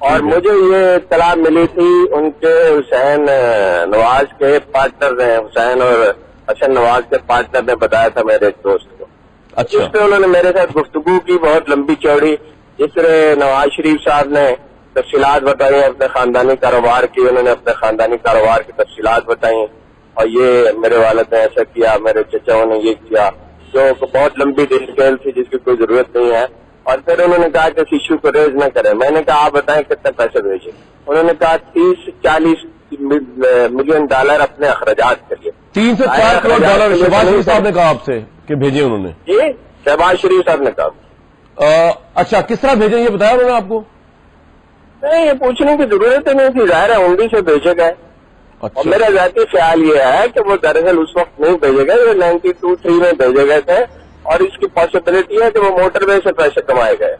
اور مجھے یہ اطلاع ملی تھی ان کے حسین نواز کے پارٹنر نے، حسین اور حسن نواز کے پارٹنر نے بتایا تھا میرے ایک دوست کو. اچھا. اس پہ انہوں نے میرے ساتھ گفتگو کی بہت لمبی چوڑی، جس طرح نواز شریف صاحب نے تفصیلات بتائی اپنے خاندانی کاروبار کی، انہوں نے اپنے خاندانی کاروبار کی تفصیلات بتائی، اور یہ میرے والد نے ایسا کیا، میرے چچاؤں نے یہ کیا، جو بہت لمبی ڈیٹیل تھی جس کی کوئی ضرورت نہیں ہے. اور پھر انہوں نے کہا کہ اس ایشو کو ریز نہ کریں. میں نے کہا آپ بتائیں کتنے پیسے بھیجیں. انہوں نے کہا 30-40 ملین ڈالر اپنے اخراجات کے لیے. 3 سے 4 کروڑ ڈالر شہباز شریف صاحب نے کہا آپ سے کہ بھیجے انہوں نے؟ جی شہباز شریف صاحب نے کہا. اچھا، کس طرح بھیجیں یہ بتایا انہوں نے آپ کو؟ نہیں، یہ پوچھنے کی ضرورت ہی نہیں تھی، ظاہر ہے ہنڈی سے بھیجے گئے. اور میرا ذاتی خیال یہ ہے کہ وہ دراصل اس وقت نہیں بھیجے گئے، وہ 92-3 میں بھیجے گئے تھے، اور اس کی پاسبلٹی ہے کہ وہ موٹر وے سے پیسے کمائے گئے.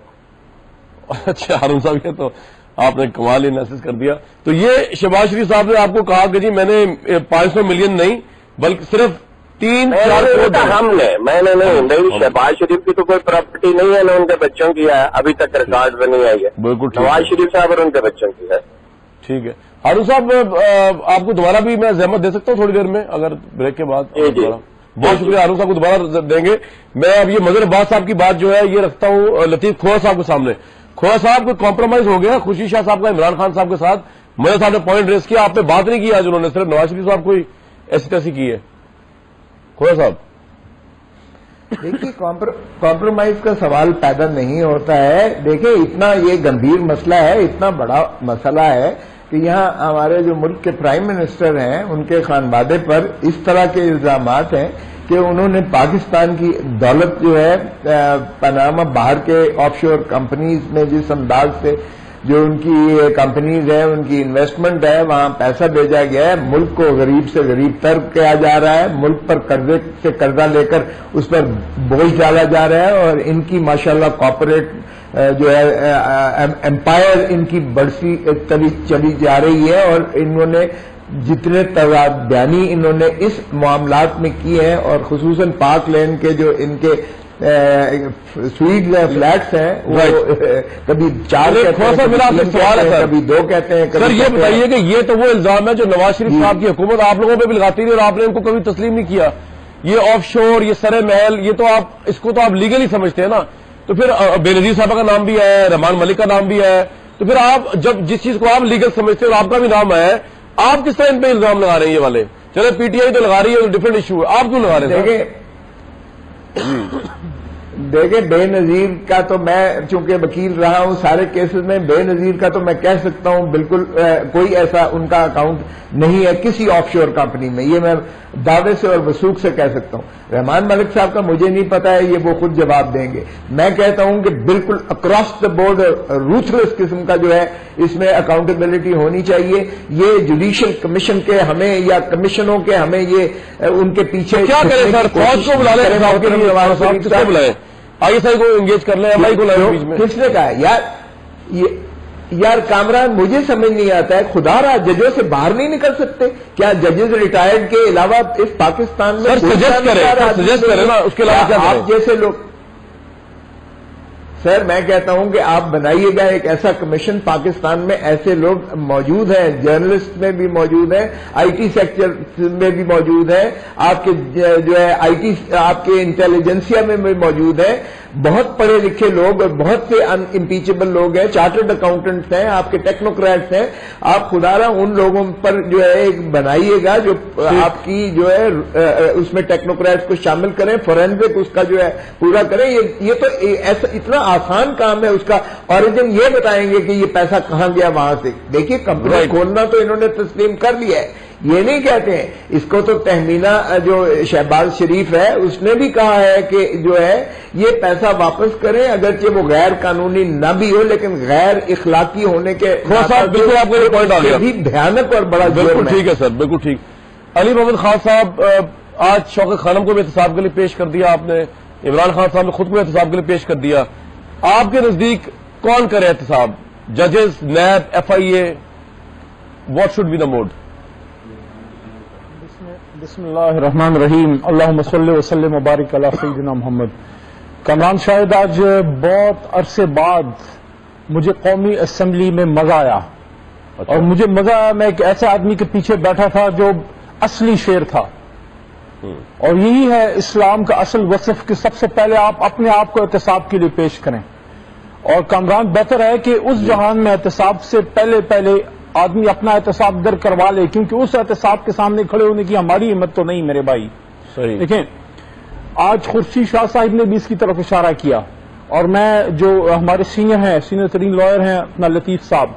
اچھا ہارون صاحب، یہ تو آپ نے کمال انالیسس کر دیا. تو یہ شہباز شریف صاحب نے آپ کو کہا کہ جی میں نے 500 ملین نہیں بلکہ صرف 3-4 کروڑ. ہم نے میں نے نہیں، شہباز شریف کی تو کوئی پراپرٹی نہیں ہے، نہ ان کے بچوں کی ہے، ابھی تک ریکارڈ میں نہیں آئی ہے. بالکل نواز شریف صاحب اور ان کے بچوں کی ہے. ٹھیک ہے ہارون صاحب، آپ کو دوبارہ بھی میں زحمت دے سکتا ہوں تھوڑی دیر میں اگر بریک کے بعد؟ جی. بہت شکریہ ہارون صاحب کو دوبارہ دیں گے. میں اب یہ مظہر عباس صاحب کی بات جو ہے یہ رکھتا ہوں لطیف کھوہ صاحب کے سامنے. کھوہ صاحب کو کمپرومائز ہو گیا خورشید شاہ صاحب کا عمران خان صاحب کے ساتھ. مظہر صاحب نے پوائنٹ ریز کیا، آپ نے بات نہیں کی آج، انہوں نے صرف نواز شریف صاحب کو ایسی تیسی کی ہے. کھوہ صاحب دیکھیے، کمپرومائز کا سوال پیدا نہیں ہوتا ہے. دیکھیں اتنا یہ گمبھیر مسئلہ ہے، اتنا بڑا مسئلہ ہے کہ یہاں ہمارے جو ملک کے پرائم منسٹر ہیں ان کے خانوادے پر اس طرح کے الزامات ہیں کہ انہوں نے پاکستان کی دولت جو ہے پاناما باہر کے آف شور کمپنیز میں جس انداز سے جو ان کی کمپنیز ہیں ان کی انویسٹمنٹ ہے وہاں پیسہ بھیجا گیا ہے، ملک کو غریب سے غریب تر کیا جا رہا ہے، ملک پر قرضے سے قرضہ لے کر اس پر بوجھ ڈالا جا رہا ہے، اور ان کی ماشاءاللہ کارپوریٹ جو ہے امپائر ان کی بڑھتی چلی جا رہی ہے. اور انہوں نے جتنے تضاد بیانی انہوں نے اس معاملات میں کیے ہیں، اور خصوصاً پاک لین کے جو ان کے سویٹ فلیٹس ہیں وہ کبھی 4 سوال ہے، کبھی 2 کہتے ہیں. سر یہ بتائیے کہ یہ تو وہ الزام ہے جو نواز شریف صاحب کی حکومت آپ لوگوں پہ بھی لگاتی تھی اور آپ نے ان کو کبھی تسلیم نہیں کیا. یہ آف شور، یہ سر محل، یہ تو آپ اس کو تو آپ لیگلی سمجھتے ہیں نا. تو پھر بے نظیر صاحب کا نام بھی ہے، رحمان ملک کا نام بھی ہے، تو پھر آپ جب جس چیز کو آپ لیگل سمجھتے ہیں اور آپ کا بھی نام ہے، آپ کس طرح ان پہ الزام لگا رہے ہیں؟ یہ والے چلے پی ٹی آئی تو لگا رہی ہے، ڈفرنٹ ایشو ہے، آپ کیوں لگا رہے ہیں؟ دیکھیں بے نظیر کا تو میں چونکہ وکیل رہا ہوں سارے کیسز میں، بے نظیر کا تو میں کہہ سکتا ہوں بالکل کوئی ایسا ان کا اکاؤنٹ نہیں ہے کسی آف شور کمپنی میں، یہ میں دعوے سے اور وثوق سے کہہ سکتا ہوں. رحمان ملک صاحب کا مجھے نہیں پتا ہے، یہ وہ خود جواب دیں گے. میں کہتا ہوں کہ بالکل اکراس دا بورڈ روتھلیس قسم کا جو ہے اس میں اکاؤنٹیبلٹی ہونی چاہیے. یہ جوڈیشل کمیشن کے ہمیں یا کمیشنوں کے ہمیں یہ ان کے پیچھے کیا کریں سر؟ فوج کو بلا لیں، آئی ایس آئی کو انگیج کر لیں، ایم آئی کو لائیں بیچ میں. کس نے کہا یار کامران؟ مجھے سمجھ نہیں آتا ہے، خدا رہا ججوں سے باہر نہیں نکل سکتے کیا؟ ججز ریٹائرڈ کے علاوہ اس پاکستان میں سجیسٹ کریں نا، اس کے علاوہ کیا آپ جیسے لوگ. سر میں کہتا ہوں کہ آپ بنائیے گا ایک ایسا کمیشن، پاکستان میں ایسے لوگ موجود ہیں، جرنلسٹ میں بھی موجود ہیں، آئی ٹی سیکٹر میں بھی موجود ہیں، آپ کے جو ہے آئی ٹی آپ کے انٹیلیجنسیا میں بھی موجود ہیں، بہت پڑھے لکھے لوگ اور بہت سے ان امپیچبل لوگ ہیں، چارٹرڈ اکاؤنٹنٹس ہیں، آپ کے ٹیکنوکریٹس ہیں. آپ خدا رہا ان لوگوں پر جو ہے ایک بنائیے گا جو آپ کی جو ہے اس میں ٹیکنوکریٹس کو شامل کریں، فورینزک اس کا جو ہے پورا کریں. یہ تو ایسا اتنا آسان کام ہے، اس کا اوریجن یہ بتائیں گے کہ یہ پیسہ کہاں گیا وہاں سے. دیکھیے کمپنی کھولنا تو انہوں نے تسلیم کر لیا ہے، یہ نہیں کہتے ہیں. اس کو تو تہمینہ جو شہباز شریف ہے اس نے بھی کہا ہے کہ جو ہے یہ پیسہ واپس کریں، اگرچہ وہ غیر قانونی نہ بھی ہو لیکن غیر اخلاقی ہونے کے بالکل آپ کو یہ پوائنٹ آ گیا، بھی بھیانک اور بڑا. بالکل ٹھیک ہے سر، بالکل ٹھیک. علی محمد خان صاحب، آج شوکت خانم کو بھی احتساب کے لیے پیش کر دیا آپ نے، عمران خان صاحب نے خود کو احتساب کے لیے پیش کر دیا. آپ کے نزدیک کون کرے احتساب؟ ججز، NAB, F I A? What should be the mood? بسم اللہ الرحمن الرحیم، اللہم صلی وسلم وبارک علی سیدنا محمد. کامران شاہد، آج بہت عرصے بعد مجھے قومی اسمبلی میں مزہ آیا. اور مجھے مزہ آیا، میں ایک ایسے آدمی کے پیچھے بیٹھا تھا جو اصلی شیر تھا. اور یہی ہے اسلام کا اصل وصف کہ سب سے پہلے آپ اپنے آپ کو احتساب کے لیے پیش کریں. اور کامران بہتر ہے کہ اس جہان میں احتساب سے پہلے آدمی اپنا احتساب در کروا لے، کیونکہ اس احتساب کے سامنے کھڑے ہونے کی ہماری ہمت تو نہیں میرے بھائی. صحیح. دیکھیں آج خورشید شاہ صاحب نے بھی اس کی طرف اشارہ کیا، اور میں جو ہمارے سینئر ہیں، سینئر ترین لائر ہیں اپنا لطیف صاحب،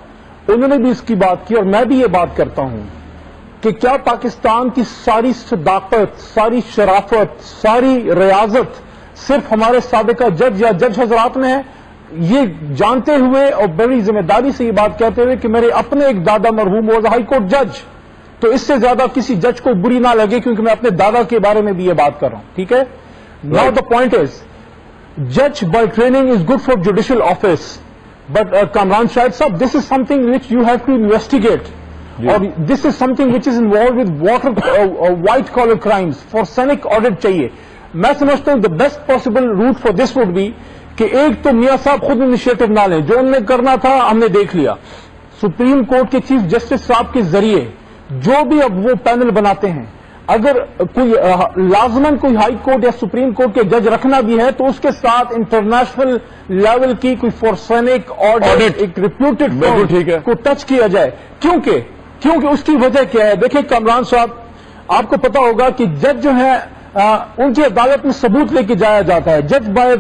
انہوں نے بھی اس کی بات کی، اور میں بھی یہ بات کرتا ہوں کہ کیا پاکستان کی ساری صداقت، ساری شرافت، ساری ریاضت صرف ہمارے سابقہ جج یا جج حضرات میں ہے؟ یہ جانتے ہوئے اور بڑی ذمہ داری سے یہ بات کہتے ہوئے کہ میرے اپنے ایک دادا مرحوم واز ہائی کورٹ جج، تو اس سے زیادہ کسی جج کو بری نہ لگے کیونکہ میں اپنے دادا کے بارے میں بھی یہ بات کر رہا ہوں. ٹھیک ہے. ناؤ دا پوائنٹ از جج by training is good for judicial office, but Kamran Shahid Sahab this is something which you have to investigate. اور this is something which is involved with white collar crimes. Forensic audit چاہیے. میں سمجھتا ہوں the best possible route for this would be کہ ایک تو میاں صاحب خود انیشیٹو نہ لیں، جو انہوں نے کرنا تھا ہم نے دیکھ لیا. سپریم کورٹ کے چیف جسٹس صاحب کے ذریعے جو بھی اب وہ پینل بناتے ہیں، اگر کوئی لازماً کوئی ہائی کورٹ یا سپریم کورٹ کے جج رکھنا بھی ہے تو اس کے ساتھ انٹرنیشنل لیول کی کوئی فورسینک آڈٹ ایک ریپیوٹیڈ کو ٹچ کیا جائے. کیونکہ اس کی وجہ کیا ہے؟ دیکھیں کامران صاحب، آپ کو پتا ہوگا کہ جج جو ہیں ان کی عدالت میں ثبوت لے کے جایا جاتا ہے. جج بائی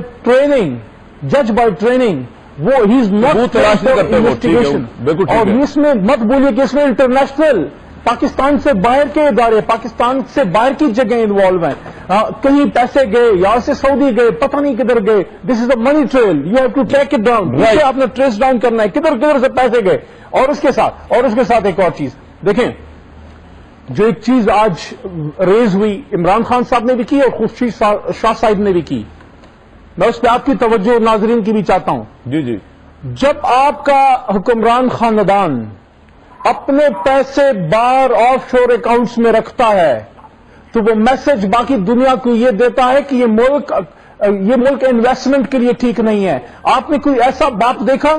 ٹریننگ وہ ہی از ناٹ انویسٹیگیشن. اور اس میں مت بولیے کہ اس میں انٹرنیشنل پاکستان سے باہر کے ادارے، پاکستان سے باہر کی جگہ انوالو ہیں. کہیں پیسے گئے، یہاں سے سعودی گئے، پتہ نہیں کدھر گئے. This is a money trail, you have to take it down. آپ نے ٹریس ڈاؤن کرنا ہے کدھر سے پیسے گئے. اور اس کے ساتھ ایک اور چیز دیکھیں، جو ایک چیز آج ریز ہوئی، عمران خان صاحب نے بھی کی اور خورشید شاہ صاحب نے بھی کی، میں اس پہ آپ کی توجہ ناظرین کی بھی چاہتا ہوں. جی. جب آپ کا حکمران خاندان اپنے پیسے باہر آف شور اکاؤنٹس میں رکھتا ہے تو وہ میسج باقی دنیا کو یہ دیتا ہے کہ یہ ملک انویسٹمنٹ کے لیے ٹھیک نہیں ہے. آپ نے کوئی ایسا باپ دیکھا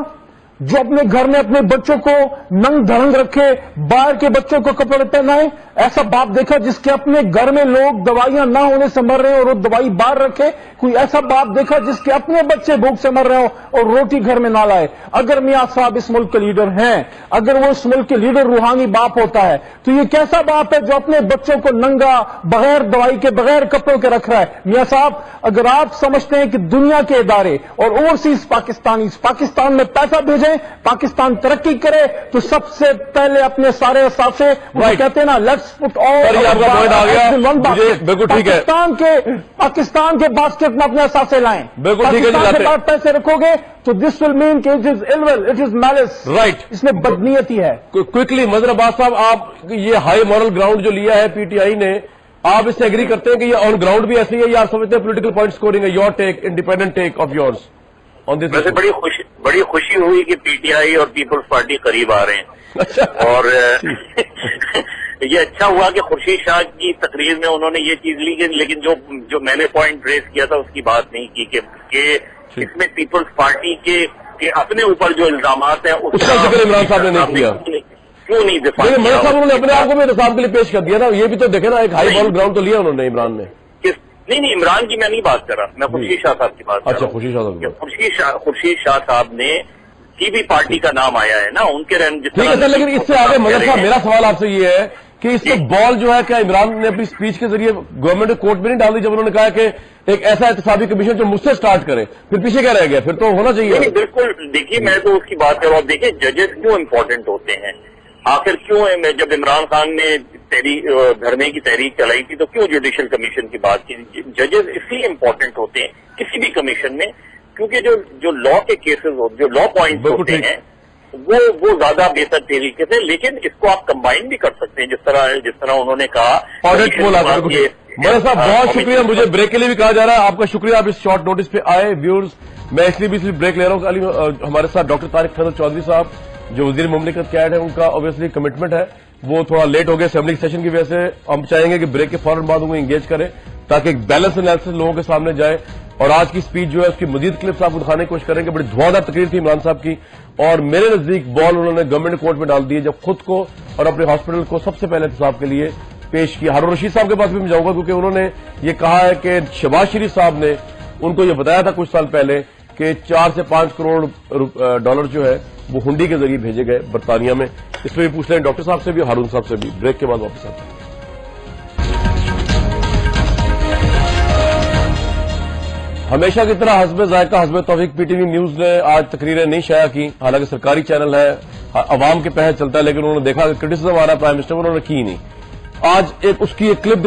جو اپنے گھر میں اپنے بچوں کو ننگ دھڑنگ رکھے، باہر کے بچوں کو کپڑے پہنائے؟ ایسا باپ دیکھا جس کے اپنے گھر میں لوگ دوائیاں نہ ہونے سے مر رہے ہوں اور وہ دوائی باہر رکھے؟ کوئی ایسا باپ دیکھا جس کے اپنے بچے بھوک سے مر رہے ہوں اور روٹی گھر میں نہ لائے؟ اگر میاں صاحب اس ملک کے لیڈر ہیں، اگر وہ اس ملک کے لیڈر روحانی باپ ہوتا ہے تو یہ کیسا باپ ہے جو اپنے بچوں کو ننگا بغیر دوائی کے بغیر کپڑوں کے رکھ رہا ہے؟ میاں صاحب اگر آپ سمجھتے ہیں کہ دنیا کے ادارے اور اوورسیز پاکستان میں پیسہ بھیجیں، پاکستان ترقی کرے، تو سب سے پہلے اپنے سارے اثاثے کہتے ہیں نا لیٹس پٹ پاکستان کے باسکٹ میں اپنے اثاثے لائیں. پاکستان کے بعد پیسے رکھو گے تو دس ول مین کہ اٹ از میلس. رائٹ. اس میں بدنیتی ہے. کوئکلی مظہر عباس صاحب، آپ یہ ہائی مورل گراؤنڈ جو لیا ہے پی ٹی آئی نے، آپ اس سے ایگری کرتے ہیں کہ یہ آن گراؤنڈ بھی ایسی ہے یا آپ سمجھتے ہیں پولیٹیکل پوائنٹ اسکورنگ ہے؟ Your take, independent take of yours on this. ویسے بڑی خوشی ہوئی کہ پی ٹی آئی اور پیپلز پارٹی قریب آ رہے ہیں. اور یہ اچھا ہوا کہ خورشید شاہ کی تقریر میں انہوں نے یہ چیز لی، لیکن جو میں نے پوائنٹ ریز کیا تھا اس کی بات نہیں کی کہ اس میں پیپلز پارٹی کے اپنے اوپر جو الزامات ہیں اس کا ذکر عمران صاحب نے نہیں کیا. کیوں نہیں دفاع کیا؟ ملک صاحب انہوں نے اپنے آپ کو بھی احتساب کے لیے پیش کر دیا نا. یہ بھی تو دیکھیں نا، ایک ہائی مورل گراؤنڈ تو لیا انہوں نے عمران نے. نہیں عمران کی میں نہیں بات کر رہا، میں خورشید شاہ صاحب کی بات کر رہا ہوں. خورشید شاہ صاحب نے کی بھی پارٹی کا نام آیا ہے نا ان کے لیکن اس سے آگے مدر صاحب میرا سوال آپ سے یہ ہے کہ اس سے بال جو ہے کیا عمران نے اپنی اسپیچ کے ذریعے گورنمنٹ کورٹ میں نہیں ڈال دی جب انہوں نے کہا کہ ایک ایسا احتسابی کمیشن جو مجھ سے سٹارٹ کرے؟ پھر پیچھے کیا رہ گیا؟ پھر تو ہونا چاہیے. بالکل. دیکھیے میں تو اس کی بات کر رہا ہوں. دیکھیں ججز کیوں امپورٹنٹ ہوتے ہیں آخر؟ کیوں ہے جب عمران خان نے دھرنے کی تحریک چلائی تھی تو کیوں جوڈیشل کمیشن کی بات کی؟ ججز اس لیے امپورٹنٹ ہوتے ہیں کسی بھی کمیشن میں کیونکہ جو لا کے کیسز جو لا پوائنٹس ہوتے ہیں وہ زیادہ بہتر طریقے سے، لیکن اس کو آپ کمبائن بھی کر سکتے ہیں جس طرح انہوں نے کہا. مدر صاحب بہت شکریہ. مجھے بریک کے لیے بھی کہا جا رہا ہے. آپ کا شکریہ، آپ اس شارٹ نوٹس پہ آئے. ویورز میں اس لیے بھی بریک لے رہا ہوں. ہمارے ساتھ ڈاکٹر طارق فیصل چودھری صاحب جو وزیر مملکت کیڈ ہے، ان کا اوبیسلی کمٹمنٹ ہے، وہ تھوڑا لیٹ ہو گیا اسمبلی سیشن کی وجہ سے. ہم چاہیں گے کہ بریک کے فوراً بعد ان کو انگیج کریں تاکہ ایک بیلنس انالیسس لوگوں کے سامنے جائے. اور آج کی سپیچ جو ہے اس کی مزید کلپس آپ کو دکھانے کی کوشش کریں گے. بڑی دھواں تقریر تھی عمران صاحب کی, اور میرے نزدیک بال انہوں نے گورنمنٹ کورٹ میں ڈال دی ہے جب خود کو اور اپنے ہاسپٹل کو سب سے پہلے احتساب کے لیے پیش کیا. ہارون رشید صاحب کے پاس بھی میں جاؤں گا کیونکہ انہوں نے یہ کہا ہے کہ شہباز شریف صاحب نے ان کو یہ بتایا تھا کچھ سال پہلے کہ 4 سے 5 کروڑ ڈالر جو ہے وہ ہنڈی کے ذریعے بھیجے گئے برطانیہ میں. اس پہ بھی پوچھ لیں ڈاکٹر صاحب سے بھی, ہارون صاحب سے بھی. بریک کے بعد واپس آتے ہیں. ہمیشہ کی طرح حسب ذائقہ حسب توفیق پی ٹی وی نیوز نے آج تقریریں نہیں شائع کی, حالانکہ سرکاری چینل ہے, عوام کے پہل چلتا ہے, لیکن انہوں نے دیکھا کہ کرٹیسزم آ رہا ہے پرائم منسٹر, انہوں نے کی نہیں. آج اس کی ایک کلپ